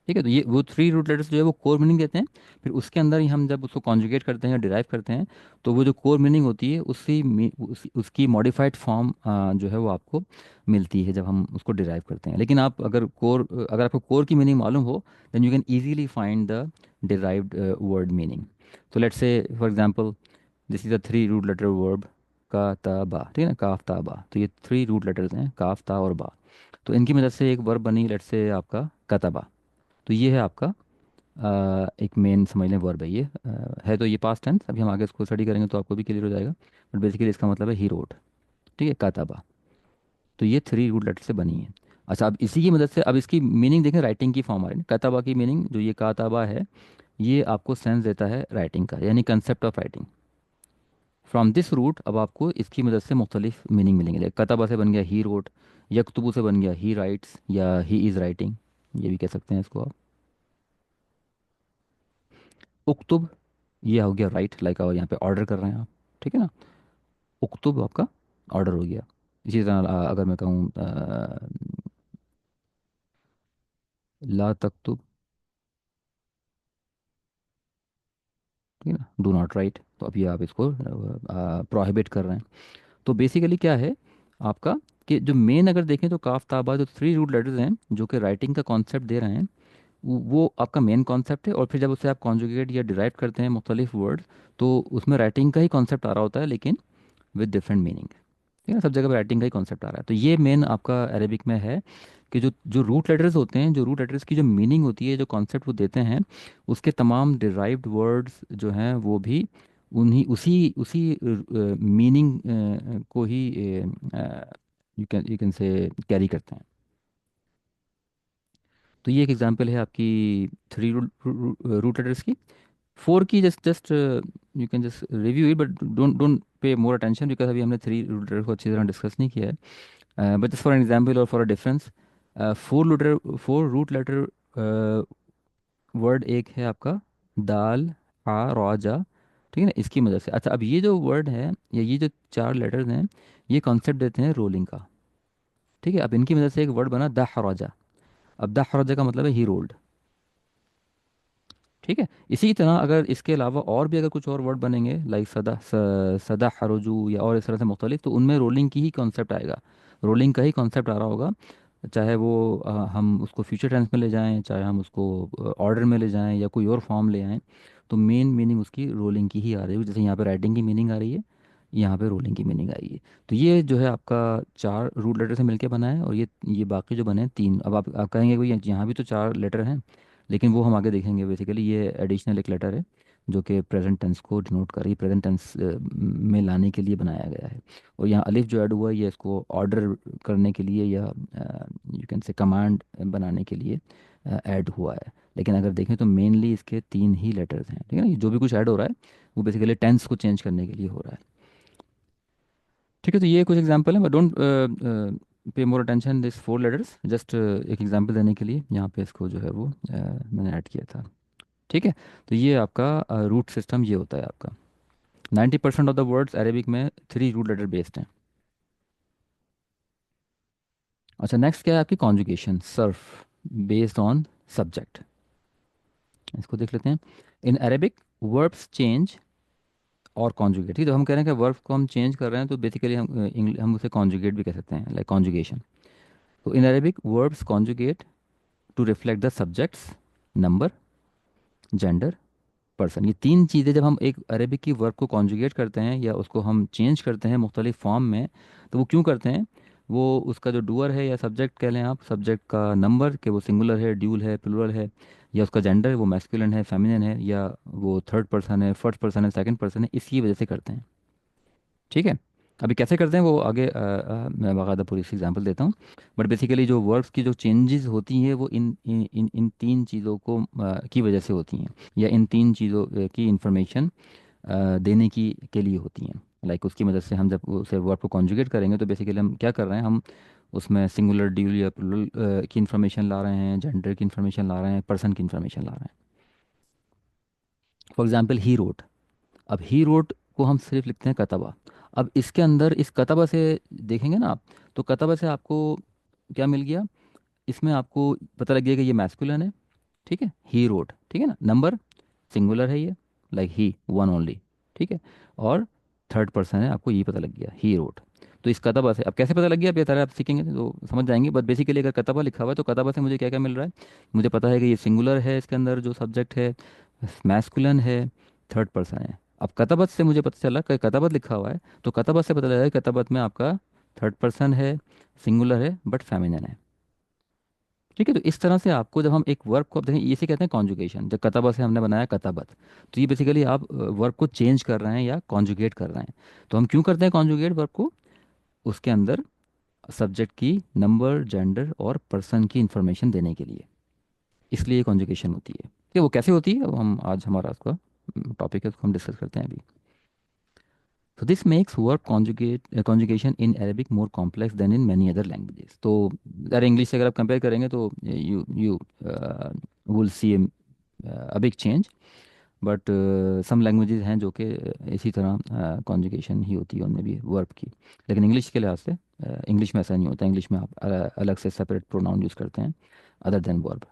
ठीक है, तो ये वो 3 रूट लेटर्स जो है वो कोर मीनिंग देते हैं। फिर उसके अंदर ही हम जब उसको कॉन्जुगेट करते हैं या डिराइव करते हैं, तो वो जो कोर मीनिंग होती है उसकी मॉडिफाइड फॉर्म जो है वो आपको मिलती है जब हम उसको डिराइव करते हैं। लेकिन आप अगर आपको कोर की मीनिंग मालूम हो, then you can easily find the derived word meaning. तो let's say for example, this is a 3 root letter verb, का ता बा। ठीक है ना, काफ ता बा, तो ये 3 रूट लेटर्स हैं, काफ ता और बा। तो इनकी मदद से एक वर्ब बनी, लेट्स से आपका कतबा। तो ये है आपका एक मेन समझ लें वर्ब है ये। है तो ये पास्ट टेंस, अभी हम आगे इसको स्टडी करेंगे तो आपको भी क्लियर हो जाएगा, बट बेसिकली इसका मतलब है ही रोट। ठीक है, काताबा। तो ये 3 रूट लेटर से बनी है। अच्छा, अब इसी की मदद से अब इसकी मीनिंग देखें, राइटिंग की फॉर्म आ रही है। काताबा की मीनिंग जो ये काताबा है, ये आपको सेंस देता है राइटिंग का, यानी concept of writing. From this root अब आपको इसकी मदद से मुख्तलिफ मीनिंग मिलेंगे। कताबा से बन गया ही रोट, यकतुबू से बन गया ही राइट्स या ही इज़ राइटिंग, ये भी कह सकते हैं इसको आप। उक्तुब, ये हो गया राइट, लाइक यहाँ पे ऑर्डर कर रहे हैं आप। ठीक है ना, उक्तुब आपका ऑर्डर हो गया। इसी तरह अगर मैं कहूँ ला तक्तुब, ठीक है ना, डू नॉट राइट, तो अभी आप इसको प्रोहिबिट कर रहे हैं। तो बेसिकली क्या है आपका, कि जो मेन अगर देखें तो काफ ताबा जो 3 रूट लेटर्स हैं जो कि राइटिंग का कॉन्सेप्ट दे रहे हैं, वो आपका मेन कॉन्सेप्ट है। और फिर जब उसे आप कॉन्जुगेट या डिराइव करते हैं मुख्तलिफ वर्ड्स, तो उसमें राइटिंग का ही कॉन्सेप्ट आ रहा होता है, लेकिन विद डिफरेंट मीनिंग। ठीक है ना, सब जगह पे राइटिंग का ही कॉन्सेप्ट आ रहा है। तो ये मेन आपका अरेबिक में है कि जो जो रूट लेटर्स होते हैं, जो रूट लेटर्स की जो मीनिंग होती है, जो कॉन्सेप्ट वो देते हैं, उसके तमाम डिराइव्ड वर्ड्स जो हैं वो भी उन्हीं उसी उसी मीनिंग को ही यू कैन से कैरी करते हैं। तो ये एक एग्जांपल है आपकी 3 रूट लेटर्स की। 4 की just just you can just review it, but don't don't pay more attention, because अभी हमने 3 रूट लेटर को अच्छी तरह डिस्कस नहीं किया है। But just for an example और for a difference, 4 root letter word एक है आपका दाल, हा, रौजा। ठीक है ना, इसकी मदद से। अच्छा, अब ये जो वर्ड है या ये जो 4 लेटर्स हैं, ये कॉन्सेप्ट देते हैं रोलिंग का। ठीक है, अब इनकी मदद से एक वर्ड बना द हरौजा। अब द हरौजा का मतलब है ही रोल्ड। ठीक है, इसी तरह अगर इसके अलावा और भी अगर कुछ और वर्ड बनेंगे, लाइक सदा हरुजू या और इस तरह से मुख्तलिफ, तो उनमें रोलिंग की ही कॉन्सेप्ट आएगा, रोलिंग का ही कॉन्सेप्ट आ रहा होगा। चाहे वो हम उसको फ्यूचर टेंस में ले जाएं, चाहे हम उसको ऑर्डर में ले जाएं या कोई और फॉर्म ले आएं, तो मेन मीनिंग उसकी रोलिंग की ही आ रही है। जैसे यहाँ पे राइटिंग की मीनिंग आ रही है, यहाँ पे रोलिंग की मीनिंग आई है। तो ये जो है आपका 4 रूट लेटर से मिलके बना है, और ये बाकी जो बने हैं 3। अब आप कहेंगे भाई यहाँ भी तो 4 लेटर हैं, लेकिन वो हम आगे देखेंगे। बेसिकली ये एडिशनल एक लेटर है जो कि प्रेजेंट टेंस को डिनोट कर रही है, प्रेजेंट टेंस में लाने के लिए बनाया गया है। और यहाँ अलिफ जो ऐड हुआ है, ये इसको ऑर्डर करने के लिए या यू कैन से कमांड बनाने के लिए ऐड हुआ है। लेकिन अगर देखें तो मेनली इसके 3 ही लेटर्स हैं। ठीक है ना, ये जो भी कुछ ऐड हो रहा है वो बेसिकली टेंस को चेंज करने के लिए हो रहा है। ठीक है, तो ये कुछ एग्जांपल है, but don't pay more attention this 4 letters, just एक एग्जांपल देने के लिए यहाँ पे इसको जो है वो मैंने ऐड किया था। ठीक है। तो ये आपका रूट सिस्टम ये होता है आपका। 90% ऑफ द वर्ड्स अरेबिक में 3 रूट लेटर बेस्ड हैं। अच्छा, नेक्स्ट क्या है आपकी conjugation, Surf based on subject. इसको देख लेते हैं। इन अरेबिक वर्ब्स चेंज और कॉन्जुगेट। ठीक है, तो हम कह रहे हैं कि वर्ब को हम चेंज कर रहे हैं तो बेसिकली हम उसे कॉन्जुगेट भी कह सकते हैं, लाइक कॉन्जुगेशन। तो in Arabic verbs conjugate to reflect the subjects, number, gender, person. ये 3 चीज़ें जब हम एक अरेबिक की वर्ब को कॉन्जुगेट करते हैं या उसको हम चेंज करते हैं मुख्तलिफ फॉर्म में, तो वो क्यों करते हैं? वो उसका जो डूअर है या सब्जेक्ट कह लें आप, सब्जेक्ट का नंबर कि वो सिंगुलर है, ड्यूल है, प्लूरल है, या उसका जेंडर वो मैस्कुलिन है, फेमिनिन है, या वो थर्ड पर्सन है, फर्स्ट पर्सन है, सेकंड पर्सन है, इसी वजह से करते हैं। ठीक है। अभी कैसे करते हैं वो आगे मैं बाकायदा पूरी एग्जांपल देता हूँ। बट बेसिकली जो वर्ड्स की जो चेंजेस होती हैं वो इन 3 चीज़ों को की वजह से होती हैं, या इन 3 चीज़ों की इंफॉर्मेशन देने की के लिए होती हैं। लाइक उसकी मदद से हम जब उसे वर्ड को कॉन्जुगेट करेंगे तो बेसिकली हम क्या कर रहे हैं, हम उसमें सिंगुलर, ड्यूल या प्लूरल की इंफॉर्मेशन ला रहे हैं, जेंडर की इंफॉर्मेशन ला रहे हैं, पर्सन की इंफॉर्मेशन ला रहे हैं। For example he wrote. अब ही रोट को हम सिर्फ लिखते हैं कतबा। अब इसके अंदर इस कतबा से देखेंगे ना आप, तो कतबा से आपको क्या मिल गया? इसमें आपको पता लग गया कि ये मैस्कुलिन है। ठीक है, ही रोट। ठीक है ना, नंबर सिंगुलर है ये, लाइक ही वन ओनली। ठीक है। और थर्ड पर्सन है, आपको ये पता लग गया ही रोट। तो इस कतबा से अब कैसे पता लग गया, अब ये तरह आप सीखेंगे तो समझ जाएंगे। बट बेसिकली अगर कतबा लिखा हुआ है तो कतबा से मुझे क्या क्या मिल रहा है? मुझे पता है कि ये सिंगुलर है, इसके अंदर जो सब्जेक्ट है मैस्कुलिन है, थर्ड पर्सन है। अब कतबत से मुझे पता चला कि कतबत लिखा हुआ है, तो कतबत से पता लगा कि कतबत में आपका थर्ड पर्सन है, सिंगुलर है, बट फेमिनिन है। ठीक है। तो इस तरह से आपको जब हम एक वर्ब को, अब देखें इसे कहते हैं कॉन्जुगेशन। जब कतबा से हमने बनाया कतबत, तो ये बेसिकली आप वर्ब को चेंज कर रहे हैं या कॉन्जुगेट कर रहे हैं। तो हम क्यों करते हैं कॉन्जुगेट वर्ब को? उसके अंदर सब्जेक्ट की नंबर, जेंडर और पर्सन की इंफॉर्मेशन देने के लिए, इसलिए कॉन्जुगेशन होती है। कि वो कैसे होती है, वो हम आज हमारा उसका टॉपिक है, उसको हम डिस्कस करते हैं अभी। So this makes verb conjugation in Arabic more complex than in many other languages. तो अगर इंग्लिश से अगर आप कंपेयर करेंगे तो you will see a big change. But some languages हैं जो कि इसी तरह कॉन्जुगेशन ही होती है उनमें भी वर्ब की। लेकिन इंग्लिश के लिहाज से इंग्लिश में ऐसा नहीं होता। इंग्लिश में आप अलग से सेपरेट प्रोनाउन यूज़ करते हैं अदर देन वर्ब।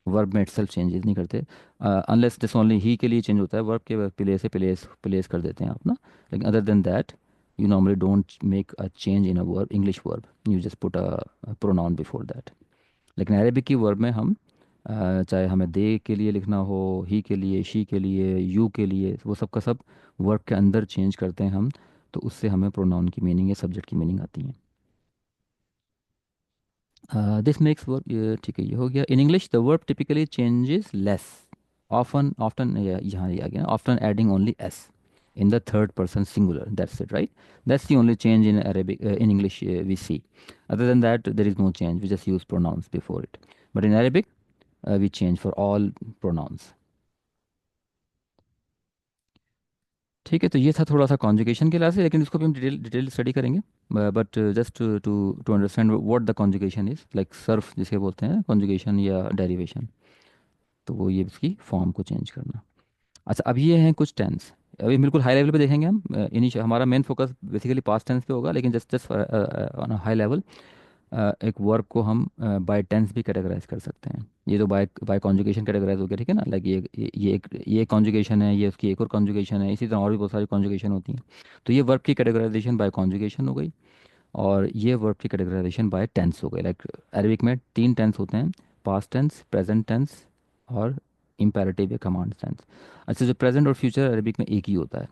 वर्ब में इटसेल्फ चेंजेस नहीं करते, अनलेस दिस ओनली ही के लिए चेंज होता है, वर्ब के प्लेस से प्लेस कर देते हैं आप ना। लेकिन other than that you normally don't make a change in a verb, English verb, you just put a pronoun before that. लेकिन अरेबिक की वर्ब में हम चाहे हमें दे के लिए लिखना हो, ही के लिए, शी के लिए, यू के लिए, वो सब का सब वर्ब के अंदर चेंज करते हैं हम। तो उससे हमें प्रोनाउन की मीनिंग या सब्जेक्ट की मीनिंग आती है। दिस मेक्स वर्ब, ठीक है ये हो गया। In English the verb typically changes less often, often, यहाँ ये आ गया, often adding only S in the third person singular. That's it, right? That's the only change in Arabic, in English we see. Other than that, there is no change. We just use pronouns before it. But in Arabic, we change for all pronouns. ठीक है, तो ये था थोड़ा सा conjugation के लिहाज से, लेकिन इसको भी हम डिटेल स्टडी करेंगे। But just to to understand what the conjugation is, like सर्फ जिसे बोलते हैं कॉन्जुगेशन या डेरिवेशन, तो वो ये इसकी फॉर्म को चेंज करना। अच्छा, अब ये हैं कुछ टेंस। अभी बिल्कुल हाई लेवल पे देखेंगे हम। हमारा main focus basically past tense पे होगा, लेकिन just just on high level एक वर्ब को हम बाय टेंस भी कैटेगराइज कर सकते हैं। ये तो बाय बाय कॉन्जुगेशन कैटेगराइज हो गया, ठीक है ना। लाइक ये एक कॉन्जुगेशन है, ये उसकी एक और कॉन्जुगेशन है, इसी तरह और भी बहुत सारी कॉन्जुगेशन होती हैं। तो ये वर्ब की कैटेगराइजेशन बाय कॉन्जुगेशन हो गई, और ये वर्ब की कैटेगराइजेशन बाय टेंस हो गई। लाइक अरबिक में 3 टेंस होते हैं, पास्ट टेंस, प्रेजेंट टेंस और इम्पेरेटिव या कमांड टेंस। अच्छा, जो प्रेजेंट और फ्यूचर अरबिक में एक ही होता है।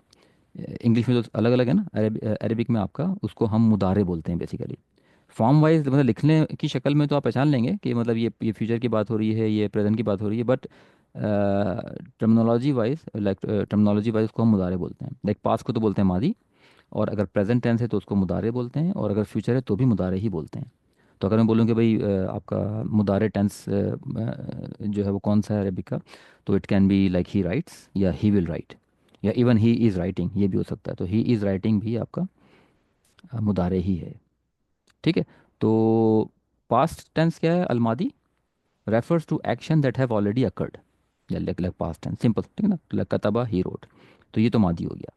इंग्लिश में तो अलग अलग है ना। अरबिक में आपका उसको हम मुदारे बोलते हैं बेसिकली। फॉर्म वाइज मतलब लिखने की शक्ल में तो आप पहचान लेंगे कि मतलब ये फ्यूचर की बात हो रही है, ये प्रेजेंट की बात हो रही है, बट टर्मिनोलॉजी वाइज उसको हम मुदारे बोलते हैं। लाइक पास्ट को तो बोलते हैं मादी, और अगर प्रेजेंट टेंस है तो उसको मुदारे बोलते हैं, और अगर फ्यूचर है तो भी मुदारे ही बोलते हैं। तो अगर मैं बोलूँ कि भाई आपका मुदारे टेंस जो है वो कौन सा है अरबिक का, तो it can be like he rights, या ही विल राइट, या इवन ही इज़ राइटिंग, ये भी हो सकता है। तो ही इज़ राइटिंग भी आपका मुदारे ही है। ठीक है। तो पास्ट टेंस क्या है, अलमादी, refers to action that have already occurred, या लाइक पास्ट टेंस, सिंपल, ठीक है ना, लाइक कतबा ही रोट, तो ये तो मादी हो गया।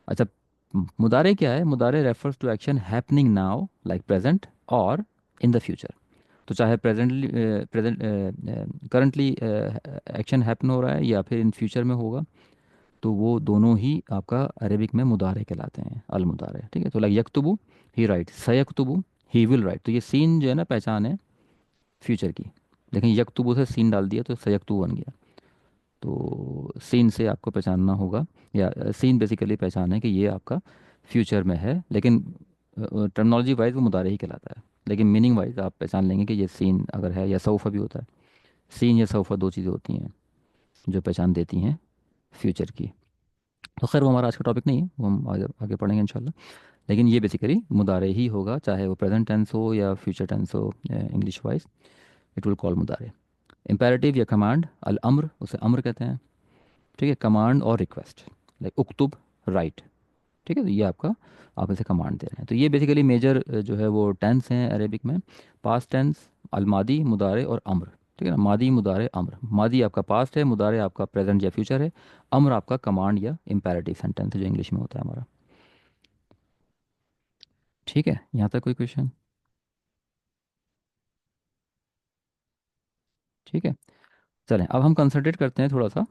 अच्छा, मुदारे क्या है, मुदारे refers to action happening now like present और इन द फ्यूचर। तो चाहे प्रेजेंटली करंटली एक्शन हैपन हो रहा है या फिर इन फ्यूचर में होगा, तो वो दोनों ही आपका अरेबिक में मुदारे कहलाते हैं, अल मुदारे, ठीक है। तो लाइक यकतुबु, ही राइट, सयकतुबु, ही विल राइट, तो ये सीन जो है ना पहचान है फ्यूचर की। लेकिन यकतुबु से सीन डाल दिया तो सयकतुबु बन गया। तो सीन से आपको पहचानना होगा, या सीन बेसिकली पहचान है कि ये आपका फ्यूचर में है, लेकिन टर्मिनोलॉजी वाइज वो मुदारे ही कहलाता है, लेकिन मीनिंग वाइज आप पहचान लेंगे कि ये सीन अगर है, या सौफा भी होता है। सीन या सौफा दो चीज़ें होती हैं जो पहचान देती हैं फ्यूचर की। तो खैर वो हमारा आज का टॉपिक नहीं है, वो हम आगे आगे पढ़ेंगे इंशाल्लाह। लेकिन ये बेसिकली मुदारे ही होगा, चाहे वो प्रेजेंट टेंस हो या फ्यूचर टेंस हो, English wise it will call मुदारे। इम्पेरेटिव या कमांड, अल अम्र, उसे अम्र कहते हैं, ठीक है, कमांड और रिक्वेस्ट, लाइक उक्तुब, राइट, ठीक है। तो ये आपका, आप इसे कमांड दे रहे हैं। तो ये बेसिकली मेजर जो है वो टेंस हैं अरेबिक में, पास्ट टेंस, अलमादी, मुदारे और अम्र, ठीक है ना, मादी, मुदारे, अम्र। मादी आपका पास्ट है, मुदारे आपका प्रेजेंट या फ्यूचर है, अम्र आपका कमांड या इम्पेरेटिव सेंटेंस है जो इंग्लिश में होता है हमारा। ठीक है, यहाँ तक कोई क्वेश्चन? ठीक है, चलें अब हम कंसंट्रेट करते हैं थोड़ा सा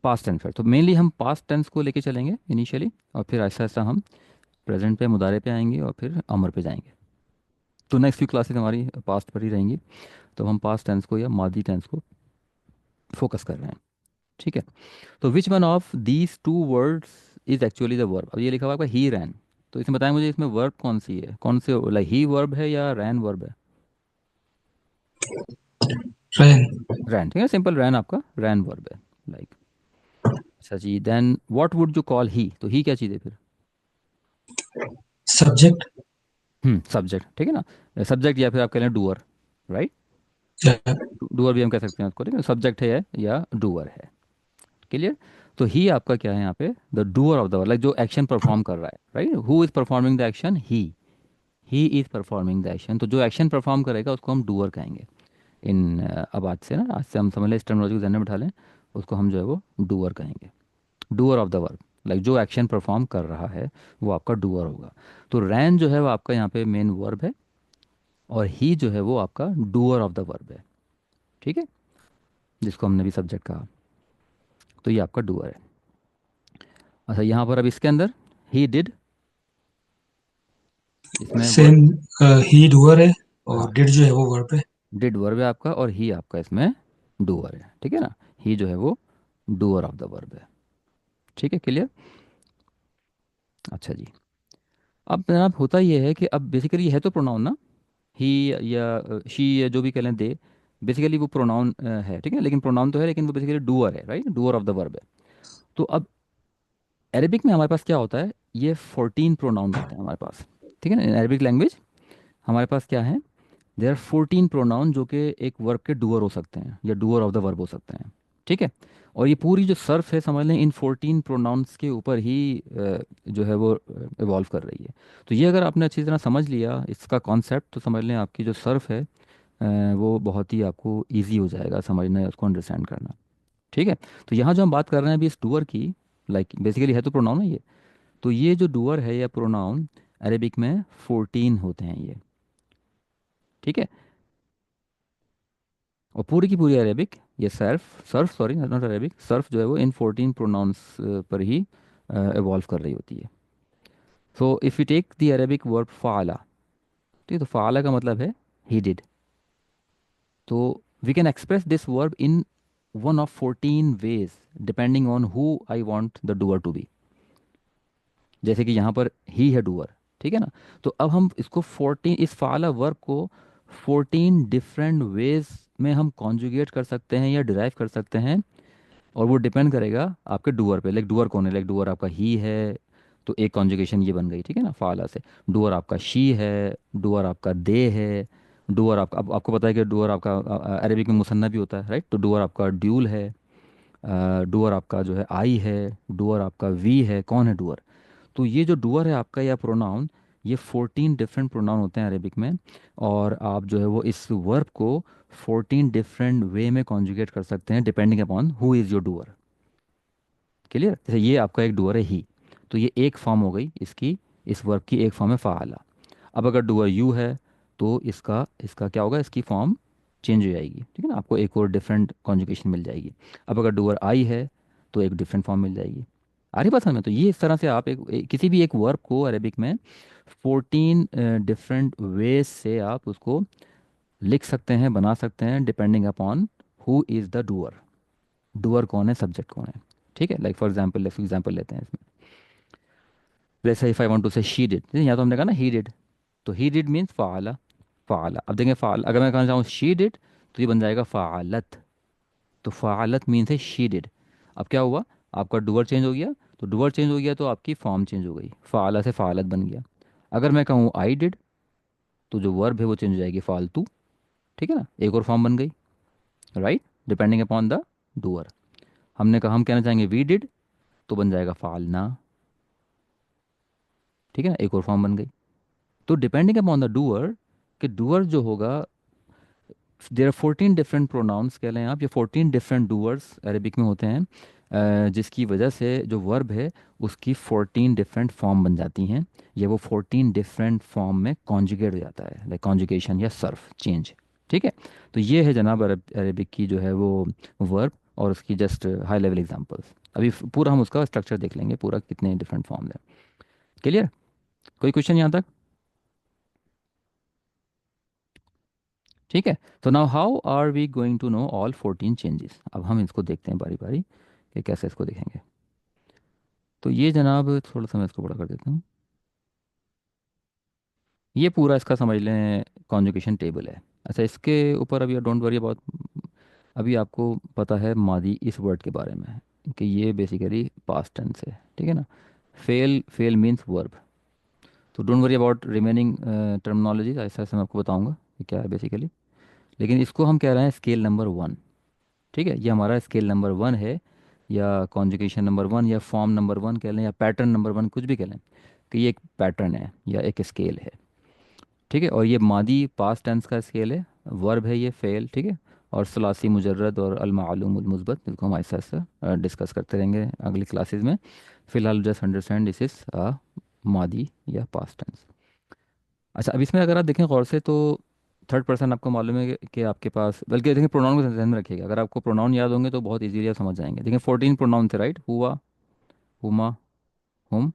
पास्ट टेंस पर। तो मेनली हम पास्ट टेंस को लेके चलेंगे इनिशियली, और फिर ऐसा ऐसा हम प्रेजेंट पे, मुदारे पे आएंगे, और फिर अमर पे जाएंगे। तो नेक्स्ट फ्यू क्लासेस हमारी पास्ट पर ही रहेंगी। तो हम पास्ट टेंस को या मादी टेंस को फोकस कर रहे हैं, ठीक है। तो which one of these two words is actually the verb. अब ये लिखा हुआ है ही रैन, तो इसमें बताएं मुझे, इसमें वर्ब कौन सी है, कौन से, लाइक ही वर्ब है या रैन वर्ब है? रैन। रैन, ठीक है, सिंपल, रैन आपका रैन वर्ब है, लाइक। अच्छा जी, then what would you call he, तो ही क्या चीज़ है फिर? सब्जेक्ट। सब्जेक्ट, ठीक है ना, सब्जेक्ट, या फिर आप कह लें डूअर, राइट। या डूअर भी हम कह सकते हैं उसको, ठीक है, सब्जेक्ट है या डूअर है, क्लियर। तो ही आपका क्या है यहाँ पे, the doer of the work, like जो एक्शन परफॉर्म कर रहा है, right, who is performing the action, he is performing the action. तो जो एक्शन परफॉर्म करेगा उसको हम डूअर कहेंगे। इन अब आज से ना, आज से हम समझ लें, इस टर्मिनोलॉजी को ध्यान में बिठा लें, उसको हम जो है वो डूअर कहेंगे, doer of the work, like जो एक्शन परफॉर्म कर रहा है वो आपका डूअर होगा। तो रैन जो है वो आपका यहाँ पे मेन वर्ब है, और ही जो है वो आपका डूअर ऑफ द वर्ब है, ठीक है, जिसको हमने भी सब्जेक्ट कहा। तो ये आपका डूअर है। अच्छा, यहाँ पर अब इसके अंदर ही डिड, इसमें वर्ब, सेम। ही डूअर है हाँ, और डिड जो है वो वर्ब है। डिड वर्ब है आपका, और ही आपका इसमें डूअर है, ठीक है ना। ही जो है वो डूअर ऑफ द वर्ब है, ठीक है, क्लियर। अच्छा जी, अब जनाब होता ये है कि अब बेसिकली ये है तो प्रोनाउन ना, ही या शी या जो भी कह लें दे, बेसिकली वो प्रोनाउन है, ठीक है, लेकिन प्रोनाउन तो है, लेकिन वो बेसिकली डूअर है, right, doer of the verb है। तो अब अरेबिक में हमारे पास क्या होता है, ये 14 प्रोनाउन होते हैं हमारे पास, ठीक है ना। अरेबिक लैंग्वेज हमारे पास क्या है, देर आर 14 प्रोनाउन जो कि एक वर्ब के डूअर हो सकते हैं या डूअर ऑफ द वर्ब हो सकते हैं, ठीक है। और ये पूरी जो सर्फ है, समझ लें इन 14 प्रोनाउंस के ऊपर ही जो है वो इवॉल्व कर रही है। तो ये अगर आपने अच्छी तरह समझ लिया इसका कॉन्सेप्ट, तो समझ लें आपकी जो सर्फ है वो बहुत ही आपको इजी हो जाएगा समझना या उसको अंडरस्टैंड करना, ठीक है। तो यहाँ जो हम बात कर रहे हैं अभी इस डूअर की, लाइक बेसिकली है तो प्रोनाउन है ये। तो ये जो डूअर है या प्रोनाउन, अरेबिक में 14 होते हैं ये, ठीक है। और पूरी की पूरी अरेबिक, ये Surf Surf sorry not Arabic, Surf जो है वो इन 14 प्रोनाउंस पर ही इवॉल्व कर रही होती है। So if you take the Arabic verb फ़ाला, ठीक है, तो फ़ाला का मतलब है ही डिड। तो we can express this verb in one of 14 ways depending on who I want the doer to be. जैसे कि यहाँ पर ही है डूअर, ठीक है ना। तो अब हम इसको 14, इस फ़ाला वर्ब को 14 डिफरेंट वेज में हम कॉन्जुगेट कर सकते हैं या डिराइव कर सकते हैं, और वो डिपेंड करेगा आपके डूअर पे, लाइक डूअर कौन है, लाइक डूअर आपका ही है, तो एक कॉन्जुगेशन ये बन गई, ठीक है ना, फाला से। डूअर आपका शी है, डूअर आपका दे है, डूअर आपका, अब आपको पता है कि डूअर आपका अरेबिक में मुसन्ना भी होता है, राइट, तो डूअर आपका ड्यूल है, डूअर आपका जो है आई है, डूअर आपका वी है, कौन है डूअर। तो ये जो डूअर है आपका या प्रोनाउन, ये 14 डिफरेंट प्रोनाउन होते हैं अरेबिक में। और आप जो है वो इस वर्ब को 14 डिफरेंट वे में कॉन्जुगेट कर सकते हैं depending upon who is your doer. Clear? जैसे ये आपका एक डूअर है ही, तो ये एक फॉर्म हो गई इसकी, इस वर्ब की एक फॉर्म है फ़ाला। अब अगर डूअर यू है तो इसका इसका क्या होगा, इसकी फॉर्म चेंज हो जाएगी, ठीक है ना, आपको एक और डिफरेंट कॉन्जुगेशन मिल जाएगी। अब अगर डूअर आई है तो एक डिफरेंट फॉर्म मिल जाएगी। आ रही बात समझ में? तो ये इस तरह से आप किसी भी एक वर्ब को अरेबिक में 14 डिफरेंट वेज से आप उसको लिख सकते हैं, बना सकते हैं, depending upon who is the doer. Doer कौन है, सब्जेक्ट कौन है। ठीक है, लाइक फॉर एग्जाम्पल एग्जाम्पल लेते हैं इसमें। जैसे इफ आई वांट टू से शी डिड, या तो हमने कहा ना ही डिड, तो ही डिड मीन्स फ़ाला। फ़ाला, अब देखें फ़ाल, अगर मैं कहना चाहूँ शी डिड तो ये बन जाएगा फ़ालत। तो फ़ालत मीन्स है शी डिड। अब क्या हुआ, आपका डूअर चेंज हो गया, तो डूअर चेंज हो गया तो आपकी फॉर्म चेंज हो गई, फ़ाला से फ़ालत बन गया। अगर मैं कहूँ आई डिड तो जो वर्ब है वो चेंज हो जाएगी फालतू। ठीक है ना, एक और फॉर्म बन गई, right, depending upon the doer. हमने कहा हम कहना चाहेंगे वी डिड तो बन जाएगा फालना। ठीक है ना, एक और फॉर्म बन गई। तो डिपेंडिंग अपॉन द डूअर, कि डूअर जो होगा, देर आर 14 डिफरेंट प्रोनाउंस कह लें आप, या 14 डिफरेंट डूअर्स अरेबिक में होते हैं, जिसकी वजह से जो वर्ब है उसकी 14 डिफरेंट फॉर्म बन जाती हैं, या वो 14 डिफरेंट फॉर्म में कॉन्जुगेट हो जाता है, लाइक कॉन्जुगेशन या सर्फ चेंज। ठीक है, तो ये है जनाब अरेबिक की जो है वो वर्ब, और उसकी जस्ट हाई लेवल एग्जांपल्स। अभी पूरा हम उसका स्ट्रक्चर देख लेंगे, पूरा कितने डिफरेंट फॉर्म्स हैं। क्लियर? कोई क्वेश्चन यहाँ तक? ठीक है, तो now how are we going to know all 14 changes. अब हम इसको देखते हैं बारी बारी कि कैसे इसको देखेंगे। तो ये जनाब थोड़ा सा मैं इसको बड़ा कर देता हूँ। ये पूरा इसका समझ लें कॉन्जुगेशन टेबल है। अच्छा, इसके ऊपर अभी डोंट वरी अबाउट, अभी आपको पता है मादी इस वर्ड के बारे में, कि ये बेसिकली पास्ट टेंस है, ठीक है ना। फेल, फेल मीन्स वर्ब। तो don't worry about remaining terminology, ऐसा ऐसा मैं आपको बताऊंगा कि क्या है बेसिकली। लेकिन इसको हम कह रहे हैं स्केल नंबर 1। ठीक है, ये हमारा स्केल नंबर 1 है, या कॉन्जुगेशन नंबर 1, या फॉर्म नंबर 1 कह लें, या पैटर्न नंबर 1, कुछ भी कह लें, कि ये एक पैटर्न है या एक स्केल है। ठीक है, और ये मादी पास्ट टेंस का स्केल है, वर्ब है ये फेल। ठीक है, और सलासी मुजर्रद और अल मालूम अल मुस्बत, जिसको हम ऐसा ऐसा डिस्कस करते रहेंगे अगली क्लासेस में। फिलहाल जस्ट अंडरस्टैंड दिस इज मादी या पास्ट टेंस। अच्छा, अब इसमें अगर आप देखें गौर से तो थर्ड पर्सन आपको मालूम है कि आपके पास, बल्कि देखिए प्रोनाउन को ध्यान में रखिएगा, अगर आपको प्रोनाउन याद होंगे तो बहुत इजीली आप समझ जाएंगे। देखिए 14 प्रोनाउन थे, राइट, हुआ, हुमा, हुम,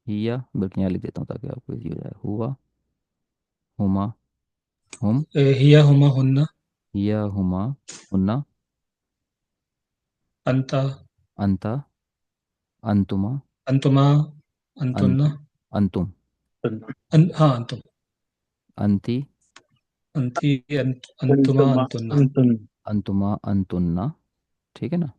हिया, बल्कि यहाँ लिख देता हूँ ताकि आपको इजी हो जाए। हुआ, हुमा, हुम, हिया हुमा हुन्ना हिया, हुमा, हुन्ना, अंता अंता, अंतुमा, अंतुमा अंतुन्ना अंतुम, अंतुम, हाँ अंतुम अंति, अंती अंतुमा अंतुन्ना अंतुमा, अंतुन्ना। ठीक है ना,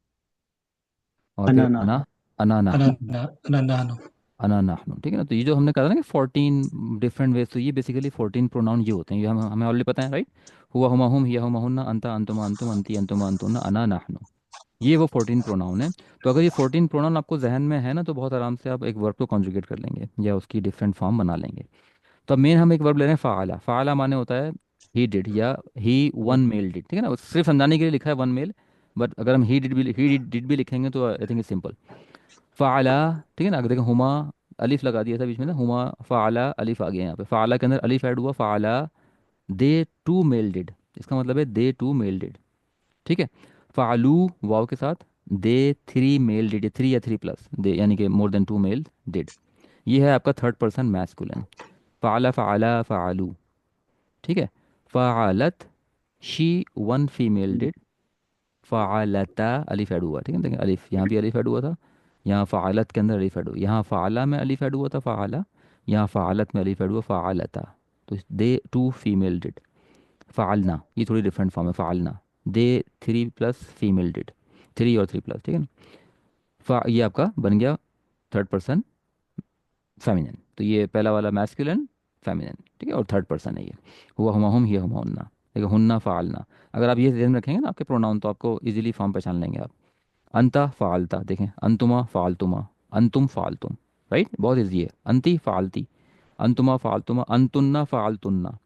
और फिर अनाना। अना, अना नाहनु, अनन्ना अनन्नानु अना नाहनु। ठीक है ना, तो ये जो हमने कहा था ना कि 14 डिफरेंट वेज, तो ये बेसिकली 14 प्रोनाउन ये होते हैं, ये हमें ऑलरेडी पता है, राइट। हुआ, हुमा, हुम, हिया, हुमा, हुन्ना, अंता, अंतुमा, अंतुम, अंती, अंतुमा, अंतुन्ना, अना नाहनु। ये वो 14 प्रोनाउन है। तो अगर ये 14 प्रोनाउन आपको जहन में है ना, तो बहुत आराम से आप एक वर्ब को कॉन्जुगेट कर लेंगे या उसकी डिफरेंट फॉर्म बना लेंगे। तो अब मेन हम एक वर्ब ले रहे हैं फ़ाला। फ़ाला माने होता है ही डिड, या ही वन मेल डिड। ठीक है ना, वो सिर्फ समझाने के लिए लिखा है वन मेल, बट अगर हम ही डिड भी लिखेंगे तो आई थिंक इज सिंपल। फ़ाला, ठीक है ना, अगर देखें हुमा, अलिफ लगा दिया था बीच में ना, हुमा फ़ाला, अलिफ आ गया यहाँ पे, फ़ाला के अंदर अलिफ ऐड हुआ, फ़ाला दे टू मेल डिड, इसका मतलब है दे टू मेल डिड। ठीक है, फ़ालू वाव के साथ, they three male did, three या थ्री प्लस दे, यानी कि more than two male did. ये है आपका थर्ड पर्सन मैस्कुलिन। फ़ाला, फ़ाला, फ़ालू। ठीक है, फ़ालत शी वन फीमेल डिड, फ़ालता अलिफ ऐड हुआ। ठीक है, देखिए अलिफ यहाँ भी अलिफ ऐड हुआ था, यहाँ फ़ालत के अंदर अलिफ ऐड हुआ, यहाँ फ़ाला में अलिफ ऐड हुआ था फ़ाला, यहाँ फ़ालत में अलिफ ऐड हुआ फ़ालता। तो दे टू फीमेल डिड। फ़ालना, ये थोड़ी डिफरेंट फॉर्म है, फ़ालना they three plus female did, three और थ्री प्लस। ठीक है ना, ये आपका बन गया थर्ड पर्सन फेमिनिन। तो ये पहला वाला मैस्कुलिन, फेमिनिन। ठीक है, और थर्ड पर्सन है ये। हुआ, हुमा, हुम, हिया, हुमा, हुन्ना। देखो हुन्ना, फ़ालना, अगर आप ये ध्यान में रखेंगे ना आपके प्रोनाउन, तो आपको इजीली फॉर्म पहचान लेंगे आप। अंता, फ़ालता, देखें, अंतुमा, फ़ालतुमा, अंतुम, फ़ालतुम, राइट, बहुत ईजी है। अंती फालती, अंतुमा फालतुमा, अंतुन्ना फालतुन्ना।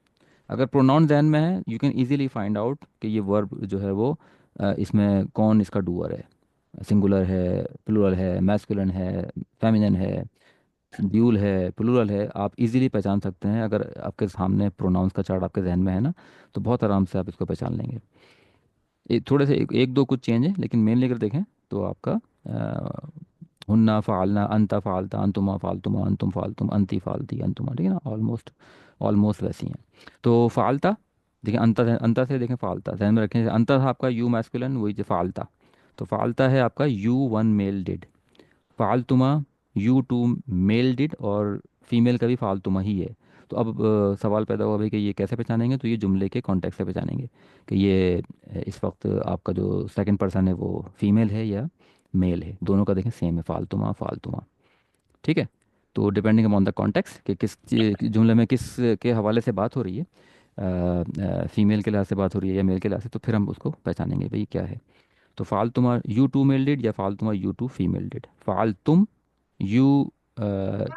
अगर प्रोनाउन जहन में है you can easily find out कि ये वर्ब जो है वो इसमें कौन इसका डूअर है, सिंगुलर है, प्लूरल है, मैस्कुलिन है, फेमिनिन है, ड्यूल है, प्लूरल है। आप इजीली पहचान सकते हैं अगर आपके सामने प्रोनाउंस का चार्ट आपके जहन में है ना, तो बहुत आराम से आप इसको पहचान लेंगे। थोड़े से एक दो कुछ चेंज है, लेकिन मेनली अगर देखें तो आपका हुन्ना फालना, अंता फालता, अंतुमा फालतुमा, अंतुम फालतुम, अंती फालती, अंतुमा, ठीक है ना, ऑलमोस्ट ऑलमोस्ट वैसी हैं। तो फालता, देखिए अंता से देखें फालता ध्यान में रखें, अंता था आपका यू मैस्कुलिन, वही जो फालता, तो फालता है आपका यू वन मेल डिड। फालतुमा यू टू मेल डिड, और फीमेल का भी फालतुमा ही है। तो अब सवाल पैदा हुआ भाई कि ये कैसे पहचानेंगे, तो ये जुमले के कॉन्टेक्स्ट से पहचानेंगे कि ये इस वक्त आपका जो सेकंड पर्सन है वो फीमेल है या मेल है। दोनों का देखें सेम है, फालतुमा फालतुमा, ठीक है। तो डिपेंडिंग अपॉन द कॉन्टेक्स्ट कि जुमले में किस के हवाले से बात हो रही है, फीमेल के लिहाज से बात हो रही है या मेल के लिहाज से, तो फिर हम उसको पहचानेंगे भाई क्या है। तो फालतुमा यू टू मेल डिड या फालतुमा यू टू फीमेल डिड। फालतुम you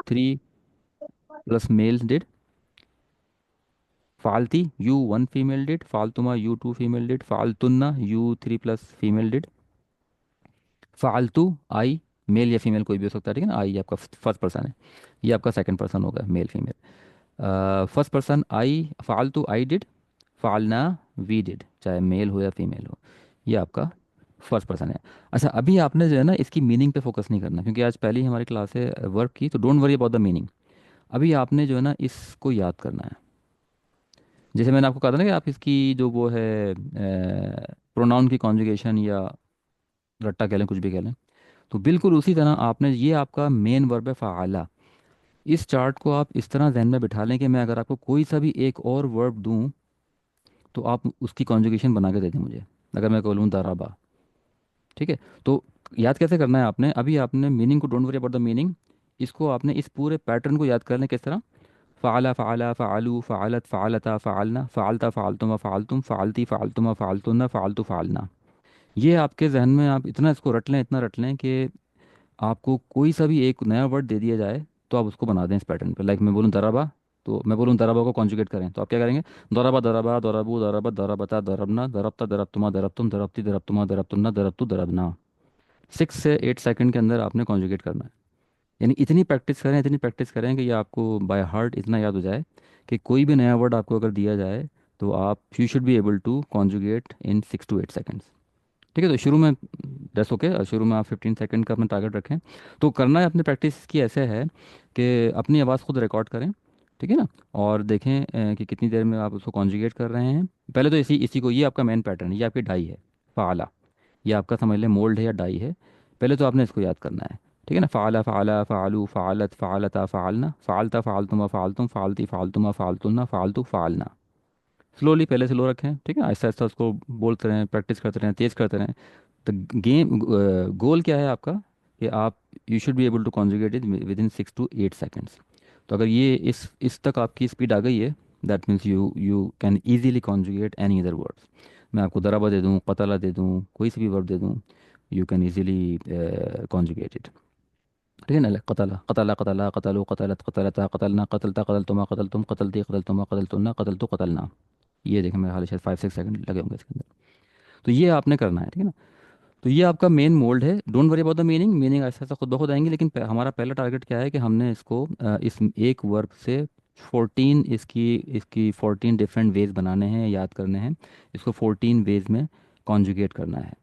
three plus male did. फालती यू वन फीमेल डिड, फालतुमा यू टू फीमेल डिड, फालतुन्ना you three plus female did. फालतू आई, मेल या फीमेल कोई भी हो सकता है, ठीक है ना, आई आपका फर्स्ट पर्सन है, ये आपका सेकंड पर्सन होगा, male female. First person I, फालतू आई डिड, फालना वी डिड, चाहे मेल हो या फीमेल हो, ये आपका फर्स्ट पर्सन है। अच्छा, अभी आपने जो है ना इसकी मीनिंग पे फोकस नहीं करना, क्योंकि आज पहली हमारी क्लास है वर्क की, तो don't worry about the meaning. अभी आपने जो है ना इसको याद करना है। जैसे मैंने आपको कहा था ना कि आप इसकी जो वो है प्रोनाउन की कॉन्जुगेशन या रट्टा कह लें, कुछ भी कह लें, तो बिल्कुल उसी तरह आपने, ये आपका मेन वर्ब है फ़ाला। इस चार्ट को आप इस तरह जहन में बिठा लें कि मैं अगर आपको कोई सा भी एक और वर्ब दूं तो आप उसकी कॉन्जुगेशन बना के दे दें मुझे। अगर मैं बोलूँ दराबा, ठीक है, तो याद कैसे करना है आपने, अभी आपने मीनिंग को, don't worry about the meaning, इसको आपने इस पूरे पैटर्न को याद करना है। किस तरह, फ़ाला फ़ाला फ़ालू फ़ालत फ़ालता फ़ालना फ़ालता फ़ालतुमा फ़ालतुम फ़ालती फ़ालतुमा फ़ालतुन्ना फ़ालतू फ़ालना। ये आपके जहन में आप इतना इसको रट लें, इतना रट लें कि आपको कोई सा भी एक नया वर्ड दे दिया जाए तो आप उसको बना दें इस पैटर्न पे। लाइक मैं बोलूँ दराबा, तो मैं बोलूँ दराबा को कॉन्जुगेट करें, तो आप क्या करेंगे, दराबा दराबा दराबू दराबत दराबता दरबना दरबता दरबतुमा दरबतुम दरबती दरबतुमा दरबतुन्ना दरबतु दरबना। 6 से 8 सेकंड के अंदर आपने कॉन्जुगेट करना है। यानी इतनी प्रैक्टिस करें, इतनी प्रैक्टिस करें कि ये आपको बाय हार्ट इतना याद हो जाए कि कोई भी नया वर्ड आपको अगर दिया जाए तो आप you should be able to conjugate in 6 to 8 seconds. ठीक है, तो शुरू में दस ओके, शुरू में आप 15 सेकंड का अपना टारगेट रखें। तो करना है अपनी प्रैक्टिस की ऐसे है कि अपनी आवाज़ खुद रिकॉर्ड करें, ठीक है ना, और देखें कि कितनी देर में आप उसको कॉन्जुगेट कर रहे हैं। पहले तो इसी इसी को, ये आपका मेन पैटर्न है, ये आपकी डाई है फ़ाला, ये आपका समझ लें मोल्ड है या डाई है। पहले तो आपने इसको याद करना है, ठीक है ना, फ़ाला फ़ाला फ़ालू फ़ालत फ़ालता फ़ालना फ़ालता फ़ालतुमा फ़ालतुम फ़ालती फ़ालतुमा फ़ालतुन्ना फ़ालतू फ़ालना। स्लोली, पहले स्लो रखें, ठीक है, आहिस्ता आहिस्ता उसको बोलते रहें, प्रैक्टिस करते रहें, तेज़ करते रहें। तो गेम गोल क्या है आपका, कि आप you should be able to conjugate it with in 6 to 8 seconds. तो अगर ये इस तक आपकी स्पीड आ गई है, that means you you can easily conjugate any other words. मैं आपको दराबा दे दूँ, कतला दे दूँ, कोई सी भी वर्ड दे दूँ, you can easily conjugate it. ठीक है ना, कतला कतला कतला कतलू कतलत कतलता कतलना कतलता कतलतुमा कतलतुम कतलती कतलतुमा कतलतुन्ना कतलतु कतलना। ये देखें मेरे हाल शायद 5 6 सेकंड लगे होंगे इसके अंदर। तो ये आपने करना है, ठीक है ना। तो ये आपका मेन मोल्ड है, don't worry about the meaning, meaning ऐसा ऐसा खुद ब खुद आएंगी, लेकिन हमारा पहला टारगेट क्या है कि हमने इसको इस एक वर्ब से 14, इसकी इसकी 14 डिफरेंट वेज बनाने हैं, याद करने हैं, इसको 14 वेज में कॉन्जुगेट करना है।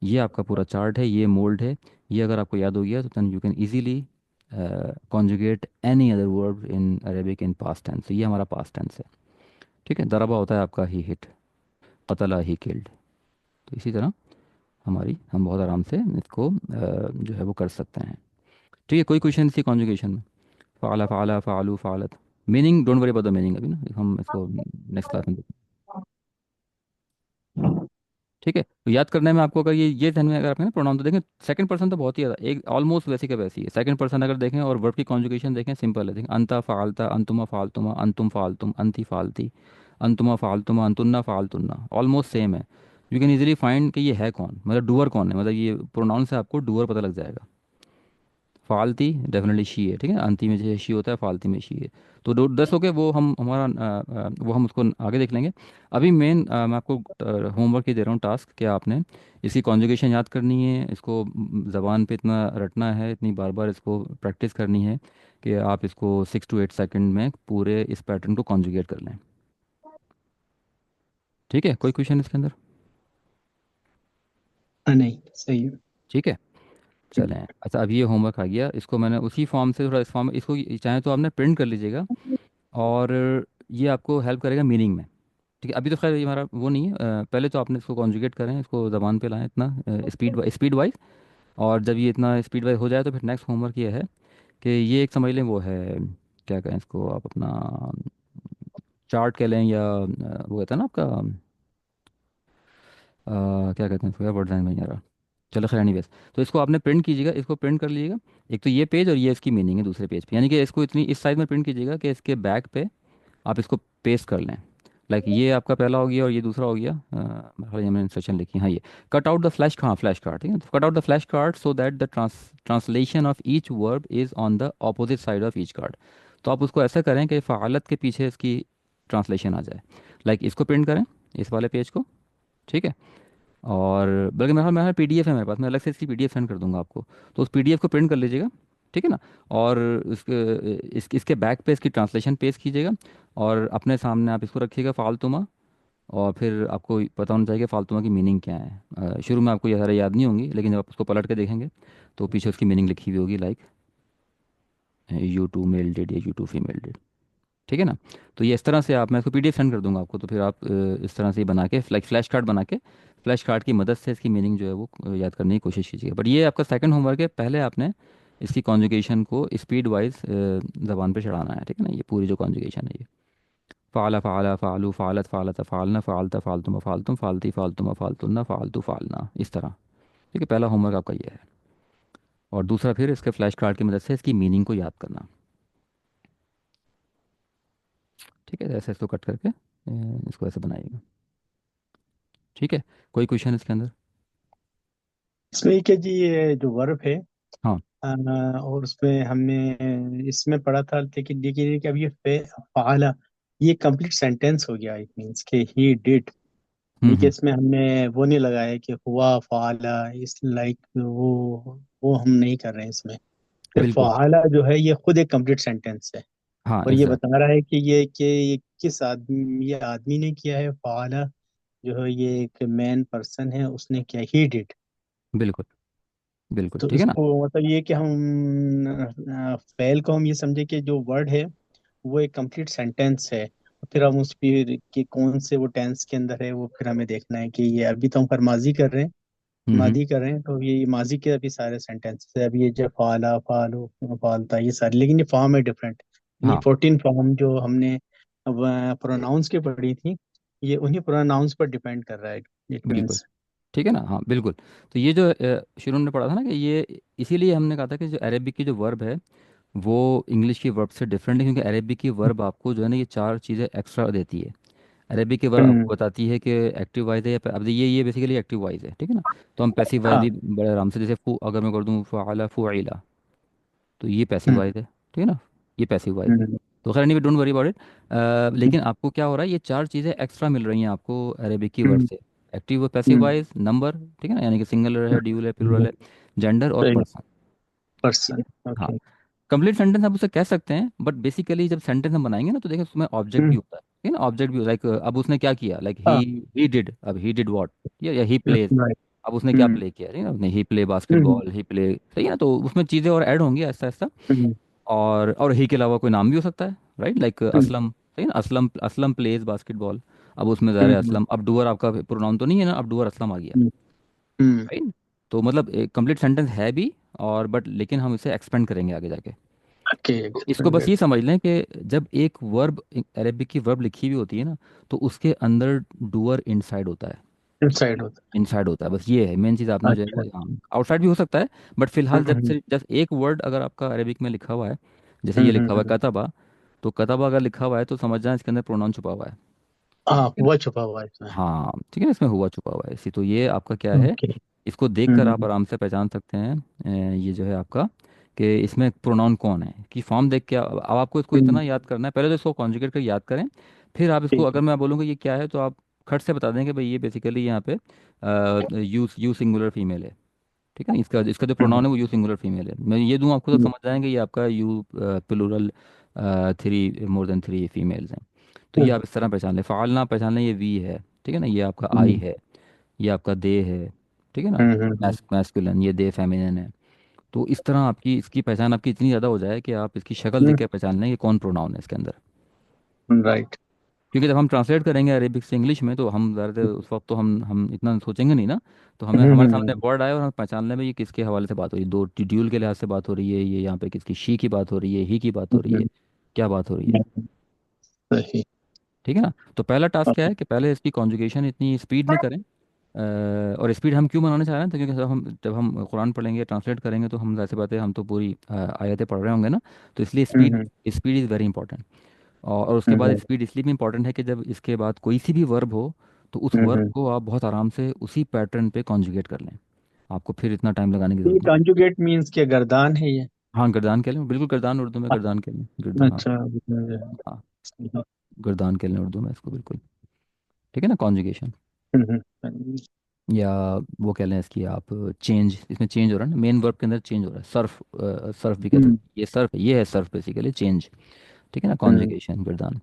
ये आपका पूरा चार्ट है, ये मोल्ड है। ये अगर आपको याद हो गया तो then you can easily conjugate any other verb in Arabic in past tense. तो ये हमारा पास्ट टेंस है, ठीक है। दरबा होता है आपका ही हिट, कतला ही किल्ड। तो इसी तरह हम बहुत आराम से इसको जो है वो कर सकते हैं। ठीक है, कोई क्वेश्चन इसी कॉन्जुगेशन में, फ़ाला फ़ाला फ़ालू फ़ालत। Meaning don't worry about the meaning, अभी ना हम इसको नेक्स्ट क्लास में देखें। ठीक है, तो याद करने में आपको, अगर ये ध्यान में अगर आपने प्रोनाउन तो देखें, सेकंड पर्सन तो बहुत ही ज़्यादा एक ऑलमोस्ट वैसी का वैसी है। सेकंड पर्सन अगर देखें और वर्ब की कॉन्जुगेशन देखें, सिंपल है, देखें अंता फ़ालता अंतुमा फ़ालतुमा अंतुम फ़ालतुम अंति फ़ालती अंतुमा फ़ालतुमा अंतुन्ना फ़ालतुन्ना, ऑलमोस्ट सेम है। यू कैन इजीली फाइंड कि ये है कौन, मतलब डूअर कौन है, मतलब ये प्रोनाउन से आपको डूअर पता लग जाएगा। फालती डेफिनेटली शी है, ठीक है, अंति में जो शी होता है फालती में शी है। तो दो 10 हो गए, वो हम हमारा वो हम उसको आगे देख लेंगे। अभी मेन मैं आपको होमवर्क ही दे रहा हूँ, टास्क क्या आपने इसकी कॉन्जुगेशन याद करनी है, इसको ज़बान पे इतना रटना है, इतनी बार बार इसको प्रैक्टिस करनी है कि आप इसको 6 to 8 सेकंड में पूरे इस पैटर्न को कॉन्जुगेट कर लें। ठीक है, कोई क्वेश्चन इसके अंदर? नहीं सही है। ठीक है, चलें। अच्छा, अब ये होमवर्क आ गया, इसको मैंने उसी फॉर्म से थोड़ा इस फॉर्म में इसको चाहे तो आपने प्रिंट कर लीजिएगा, और ये आपको हेल्प करेगा मीनिंग में। ठीक है, अभी तो खैर ये हमारा वो नहीं है, पहले तो आपने इसको कॉन्जुगेट करें, इसको ज़बान पे लाएं इतना स्पीड वाइज। और जब ये इतना स्पीड वाइज हो जाए तो फिर नेक्स्ट होमवर्क ये है कि ये एक समझ लें वो है, क्या कहें इसको आप अपना चार्ट कह लें, या वो कहता है ना आपका क्या कहते हैं इसको, यार वर्ड में नहीं आ रहा। चलो खैर एनीवेज, तो इसको आपने प्रिंट कीजिएगा, इसको प्रिंट कर लीजिएगा। एक तो ये पेज और ये इसकी मीनिंग है दूसरे पेज पे, यानी कि इसको इतनी इस साइज में प्रिंट कीजिएगा कि इसके बैक पे आप इसको पेस्ट कर लें। लाइक ये आपका पहला हो गया और ये दूसरा हो गया, मेरे ख्याल ये मैंने इंस्ट्रक्शन लिखी है, हाँ ये कट आउट द फ्लैश, हाँ फ्लैश कार्ड, ठीक है, cut out the flash card so that the translation of each verb is on the opposite side of each card. तो आप उसको ऐसा करें कि फ़ालत के पीछे इसकी ट्रांसलेशन आ जाए। लाइक इसको प्रिंट करें, इस वाले पेज को, ठीक है। और बल्कि मेरे पीडीएफ है मेरे पास, मैं अलग से इसकी पीडीएफ सेंड कर दूंगा आपको, तो उस पीडीएफ को प्रिंट कर लीजिएगा, ठीक है ना। और इसके बैक पे इसकी ट्रांसलेशन पेस्ट कीजिएगा, और अपने सामने आप इसको रखिएगा फालतूमा। और फिर आपको पता होना चाहिए कि फालतूमा की मीनिंग क्या है। शुरू में आपको ये सारे याद नहीं होंगी, लेकिन जब आप उसको पलट के देखेंगे तो पीछे उसकी मीनिंग लिखी हुई होगी, like you two male did या यू टू फीमेल डिड, ठीक है ना। तो ये इस तरह से आप, मैं इसको पीडीएफ सेंड कर दूंगा आपको, तो फिर आप इस तरह से ही बना के फ्लैश कार्ड बना के फ्लैश कार्ड की मदद से इसकी मीनिंग जो है वो याद करने की कोशिश कीजिएगा। बट ये आपका सेकंड होमवर्क है, पहले आपने इसकी कॉन्जुगेशन को स्पीड वाइज ज़बान पे चढ़ाना है, ठीक है ना। ये पूरी जो कॉन्जुगेशन है ये फ़ाला फ़ाला फ़ालू फ़ालत फ़ालत फ़ालना फ़ालता फ़ालतुम फ़ालतुम फ़ालती फ़ालतुम फ़ालतुन्ना फ़ालतू फ़ालना, इस तरह। ठीक है, पहला होमवर्क आपका ये है। और दूसरा फिर इसके फ्लैश कार्ड की मदद से इसकी मीनिंग को याद करना। ठीक है, ऐसे इसको कट करके इसको ऐसे बनाइएगा। ठीक है, कोई क्वेश्चन इसके अंदर? इसमें क्या जी, ये जो वर्ब है, हाँ। और उसमें हमने इसमें पढ़ा था, लेकिन देखिए कि अब ये फाला, ये कंप्लीट सेंटेंस हो गया। इट मीन्स कि ही डिड। ठीक है, हम्म। इसमें हमने वो नहीं लगाया है कि हुआ फाला, इस लाइक वो हम नहीं कर रहे हैं इसमें। तो बिल्कुल। फाला जो है ये खुद एक कंप्लीट सेंटेंस है। हाँ और ये एग्जैक्ट। बता रहा है कि ये किस आदमी, ये आदमी ने किया है फाला, जो है ये एक मैन पर्सन है, उसने किया, ही डिड। बिल्कुल बिल्कुल, तो ठीक है ना। इसको मतलब ये कि हम फेल को हम ये समझे कि जो वर्ड है वो एक कंप्लीट सेंटेंस है। और फिर हम उस पे कि कौन से वो टेंस के अंदर है, वो फिर हमें देखना है कि ये अभी तो हम पर माजी कर रहे हैं, हम्म। मादी कर रहे हैं, तो ये माजी के अभी सारे सेंटेंस है। अभी ये जो फाला फालो फालता ये सारे, लेकिन ये फॉर्म है डिफरेंट। ये हाँ 14 फॉर्म जो हमने प्रोनाउंस की पढ़ी थी, ये उन्हीं प्रोनाउंस पर डिपेंड कर रहा है। इट बिल्कुल, मीन्स। ठीक है ना, हाँ बिल्कुल। तो ये जो शुरू में पढ़ा था ना कि ये इसीलिए हमने कहा था कि जो अरेबिक की जो वर्ब है वो इंग्लिश की वर्ब से डिफरेंट है, क्योंकि अरेबिक की वर्ब आपको जो है ना ये चार चीज़ें एक्स्ट्रा देती है। अरेबिक की वर्ब हम्म। आपको बताती है कि एक्टिव वॉइस है या अब ये बेसिकली एक्टिव वॉइस है, ठीक है ना। तो हम पैसिव वॉइस हाँ। भी बड़े आराम से, जैसे फू अगर मैं कर दूँ फ़अला फ़ुइला, तो ये पैसिव हम्म। वॉइस है, ठीक है ना, ये पैसिव वॉइस है। हम्म। तो खैर नहीं, डोंट वरी अबाउट इट। लेकिन आपको क्या हो रहा है, ये चार चीज़ें एक्स्ट्रा मिल रही हैं आपको अरेबिक की वर्ड हम्म। से। एक्टिव पैसिव हम्म। वॉइस, नंबर, ठीक है ना, यानी कि सिंगुलर है, ड्यूल है, प्लूरल हम्म। है, जेंडर और सही। पर्सन। पर्सन। हाँ, ओके। कंप्लीट सेंटेंस आप उसे कह सकते हैं, बट बेसिकली जब सेंटेंस हम बनाएंगे ना तो देखिए उसमें ऑब्जेक्ट भी हम्म। होता है, ठीक है ना, ऑब्जेक्ट भी लाइक अब उसने क्या किया, लाइक हाँ। ही डिड, अब ही डिड व्हाट, या ही प्लेज, राइट। अब उसने क्या हम्म। प्ले किया, ठीक है ना, उसने ही प्ले हम्म। बास्केटबॉल, ही प्ले, सही है ना। तो उसमें चीज़ें और ऐड होंगी ऐसा ऐसा। हम्म। और ही के अलावा कोई नाम भी हो सकता है, राइट, लाइक हम्म। असलम, सही है ना, असलम, असलम प्लेज बास्केटबॉल। अब उसमें ज़ाहिर है हम्म। असलम, अब डूअर आपका प्रोनाउन तो नहीं है ना, अब डूअर असलम आ गया, हम्म। हम्म। राइट। तो मतलब एक कंप्लीट सेंटेंस है भी, और बट लेकिन हम इसे एक्सपेंड करेंगे आगे जाके। ओके। तो इसको बस ये समझ लें कि जब एक वर्ब, अरेबिक की वर्ब लिखी हुई होती है ना, तो उसके अंदर डूअर इनसाइड होता है, इनसाइड होता इनसाइड होता है, बस ये है मेन चीज़। है। आपने जो अच्छा। है आउटसाइड भी हो सकता है, बट फिलहाल जब हम्म। सिर्फ जब एक वर्ड अगर आपका अरेबिक में लिखा हुआ है, जैसे ये हम्म। लिखा हुआ है कतबा, तो कतबा अगर लिखा हुआ है तो समझ जाए इसके अंदर प्रोनाउन छुपा हुआ है। हाँ, ठीक है ना? हुआ छुपा हुआ है इसमें। हाँ ठीक है ना, इसमें हुआ छुपा हुआ है इसी, तो ये आपका क्या है, ओके। इसको देखकर आप हम्म। आराम से पहचान सकते हैं ये जो है आपका कि इसमें प्रोनाउन कौन है, कि फॉर्म देख के अब आपको इसको इतना याद करना है, पहले तो इसको कॉन्जुगेट कर याद करें, फिर आप इसको ठीक अगर मैं बोलूँगा ये क्या है तो आप खट से बता देंगे भाई ये बेसिकली यहाँ पे यू सिंगुलर फीमेल है। ठीक है ना, इसका इसका जो है। प्रोनाउन है वो यू सिंगुलर फीमेल है, मैं ये दूँ आपको तो समझ जाएंगे ये आपका you plural three more than three females हैं। तो ये आप इस तरह पहचान लें, फ़ालना पहचान लें, ये वी है, ठीक है ना, ये आपका आई है, ये आपका दे है, ठीक है ना, मैस्कुलिन, ये दे फेमिनिन है। तो इस तरह आपकी इसकी पहचान आपकी इतनी ज़्यादा हो जाए कि आप इसकी शक्ल देख के पहचान लें ये कौन प्रोनाउन है इसके अंदर। राइट। क्योंकि जब हम ट्रांसलेट करेंगे अरेबिक से इंग्लिश में तो हम ज़्यादातर उस वक्त तो हम इतना सोचेंगे नहीं ना, तो हमें हमारे सामने वर्ड आए और हम पहचान लें भाई ये किसके हवाले से बात हो रही है, दो ड्यूल के लिहाज से बात हो रही है, ये यहाँ पे किसकी शी की बात हो रही है, ही की बात हो रही है, क्या बात हो रही है। सही। ठीक है ना, तो पहला टास्क क्या है कि पहले इसकी कॉन्जुगेशन इतनी स्पीड में करें। और स्पीड हम क्यों बनाना चाह रहे हैं, तो क्योंकि जब हम कुरान पढ़ेंगे ट्रांसलेट करेंगे तो हम ऐसे बात है हम तो पूरी आयतें पढ़ रहे होंगे ना, तो इसलिए speed speed is very important. और उसके बाद स्पीड इसलिए भी इंपॉर्टेंट है कि जब इसके बाद कोई सी भी वर्ब हो तो उस वर्ब को आप बहुत आराम से उसी पैटर्न पे कॉन्जुगेट कर लें, आपको फिर इतना टाइम लगाने की ये जरूरत नहीं। कॉन्जुगेट मीन्स क्या, गर्दान है ये? हाँ गर्दान कह लें, बिल्कुल गर्दान, उर्दू में गर्दान कह लें, गर्दान, हाँ। अच्छा। हाँ, गर्दान कह लें उर्दू में इसको, बिल्कुल। ठीक है ना, कॉन्जुगेशन। या वो कह लें इसकी आप चेंज, इसमें चेंज हो रहा है ना, मेन वर्ब के अंदर चेंज हो रहा है, सर्फ, सर्फ भी कह सकते हैं, ये सर्फ, ये है सर्फ बेसिकली चेंज। ठीक है ना, कॉन्जुगेशन गर्दान।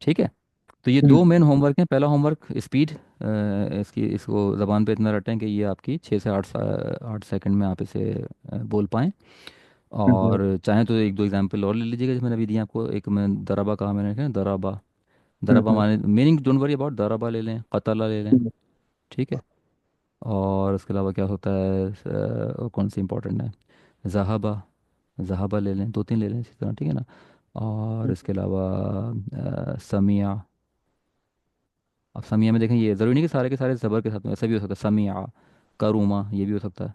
ठीक है, तो ये दो मेन होमवर्क हैं। पहला होमवर्क स्पीड, इसकी इसको ज़बान पे इतना रटें कि ये आपकी 6 से 8 सेकंड में आप इसे बोल पाएँ। और चाहें तो एक दो एग्जांपल और ले लीजिएगा, जैसे मैंने अभी दिया आपको, एक मैं दराबा कहा, मैंने कहा दराबा, दराबा माने मीनिंग डोंट वरी अबाउट, दराबा ले लें, कतला ले लें। ठीक है, और उसके अलावा क्या होता है और कौन सी इंपॉर्टेंट है, जहाबा, जहाबा ले लें, दो तीन ले लें इसी तरह, ठीक है ना। और इसके अलावा समिया, अब समिया में देखें ये ज़रूरी नहीं कि सारे के सारे ज़बर के साथ में, ऐसा भी हो सकता है समिया, करूमा, ये भी हो सकता है,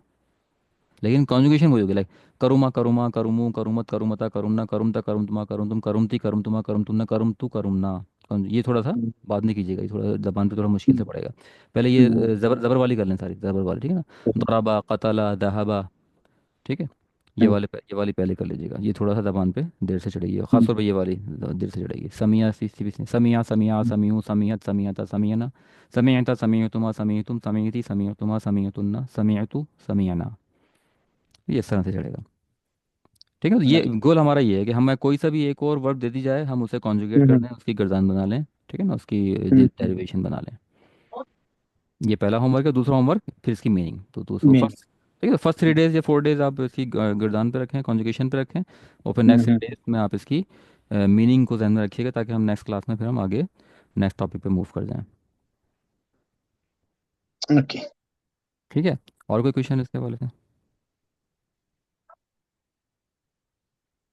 लेकिन कॉन्जुगेशन वही होगी, लाइक करुमा, करुमा, करुमू, करुमत, करुमता, करुमना, करुमता, करुमतुमा, करुमतुम, करुमती, करुमतुमा, करुमतुमना, करुमतु, करुमना। ये थोड़ा सा बाद में कीजिएगा, ये थोड़ा जबान पे थोड़ा मुश्किल से पड़ेगा। पहले ये ज़बर ज़बर वाली कर लें, सारी ज़बर वाली, ठीक है ना, दराबा, कतला, दहाबा। ठीक है, ये वाली पहले कर लीजिएगा, ये थोड़ा सा जबान पे देर से चढ़ेगी, खासतौर पे ये वाली देर से चढ़ेगी। समिया, समिया, समिया, समियू, समियत, समियता, समियना, समियता, समियतुमा, समियतुम, समियती, समियतुमा, समियतुन्ना, समियतु, समियना, ये इस तरह से चढ़ेगा। ठीक है, तो ये गोल हमारा ये है कि हमें कोई सा भी एक और वर्ब दे दी जाए, हम उसे कॉन्जुगेट कर दें, उसकी गर्दान बना लें, ठीक है ना, उसकी डेरिवेशन बना लें। ये पहला होमवर्क है। दूसरा होमवर्क फिर इसकी मीनिंग, तो दूसरा मेन। फर्स्ट, ठीक है, फर्स्ट 3 डेज या 4 डेज आप इसकी गर्दान पे रखें, कॉन्जुगेशन पे रखें, और फिर नेक्स्ट 3 डेज में आप इसकी मीनिंग को ध्यान में रखिएगा, ताकि हम नेक्स्ट क्लास में फिर हम आगे नेक्स्ट टॉपिक पे मूव कर जाएं। ओके। ठीक है, और कोई क्वेश्चन इसके हवाले से?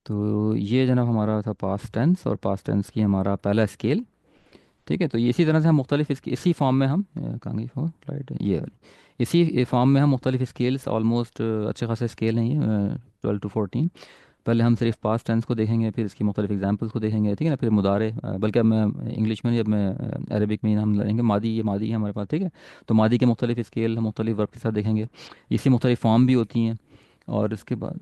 तो ये जनाब हमारा था पास्ट टेंस, और पास्ट टेंस की हमारा पहला स्केल। ठीक है, तो ये इसी तरह से हम मुख्तलिफ इसकी इसी फॉर्म में हम कहाँ गई फॉर राइट, ये वाली, इसी फॉर्म में हम मुख्तलिफ स्केल्स, ऑलमोस्ट अच्छे खासे स्केल हैं ये, 12 to 14। पहले हम सिर्फ पास्ट टेंस को देखेंगे, फिर इसकी मुख्तलिफ एग्जांपल्स को देखेंगे, ठीक है ना, फिर मुदारे, बल्कि अब मैं इंग्लिश में, जब मैं अरबिक में हम लेंगे मादी, ये मादी है हमारे पास, ठीक है। तो मादी के मुख्तलिफ स्केल हम मुख्तलिफ वर्क के साथ देखेंगे, इसी मुख्तलिफ फॉर्म भी होती हैं। और इसके बाद,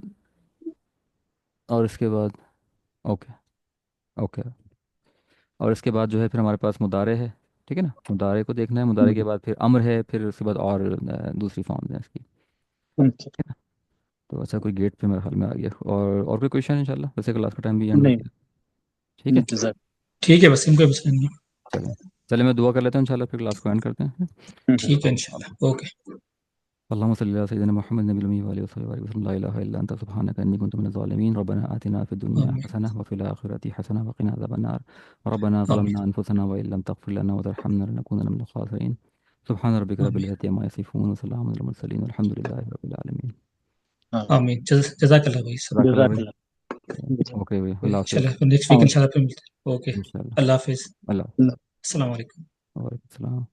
और इसके बाद, ओके, ओके, और इसके बाद जो है फिर हमारे पास मुदारे है, ठीक है ना, मुदारे को देखना है, मुदारे के बाद फिर अम्र है, फिर उसके बाद और दूसरी फॉर्म है इसकी। ओके। ठीक है ना, तो अच्छा कोई गेट पे मेरे ख्याल में आ गया, और कोई क्वेश्चन इंशाल्लाह, वैसे क्लास का टाइम भी एंड हो नहीं, गया। ठीक है, इंतजार। ठीक है, बस इनका बस नहीं। चलें, चले मैं दुआ कर लेता हूँ इंशाल्लाह, फिर क्लास को एंड करते हैं। ठीक है इंशाल्लाह, ओके। अल्लाहुम्मा सल्ली अला सय्यिदिना मुहम्मद नबिय्यिल उम्मी व आलिहि वसहबिहि व सल्लम, ला इलाहा इल्ला अंता सुब्हानका इन्नी कुन्तु मिनज़ ज़ालिमीन, रब्बना आतिना फ़िद दुनिया आमीन हसनह व फ़िल आखिरति हसनह व क़िना अज़ाबन्नार, रब्बना आमीन ज़लमना अनफुसना व इल्लम तग़फ़िर लना व तरहमना लनकूनन्ना मिनल ख़ासिरीन। सुब्हान रब्बिका रब्बिल आमीन इज़्ज़ति अम्मा यसिफ़ून व सलामुन अलल मुरसलीन वल्हम्दुलिल्लाहि रब्बिल आलमीन। हाँ। आमीन। जज़ाकल्लाह भाई सब। जज़ाकल्लाह भाई। जज़ाकल्लाह। ओके भाई, अल्लाह हाफ़िज़। चलो नेक्स्ट वीक इंशाल्लाह फिर मिलते हैं। ओके, इंशाल्लाह, अल्लाह हाफिज़, अल्लाह, अस्सलाम वालेकुम। वालेकुम सलाम।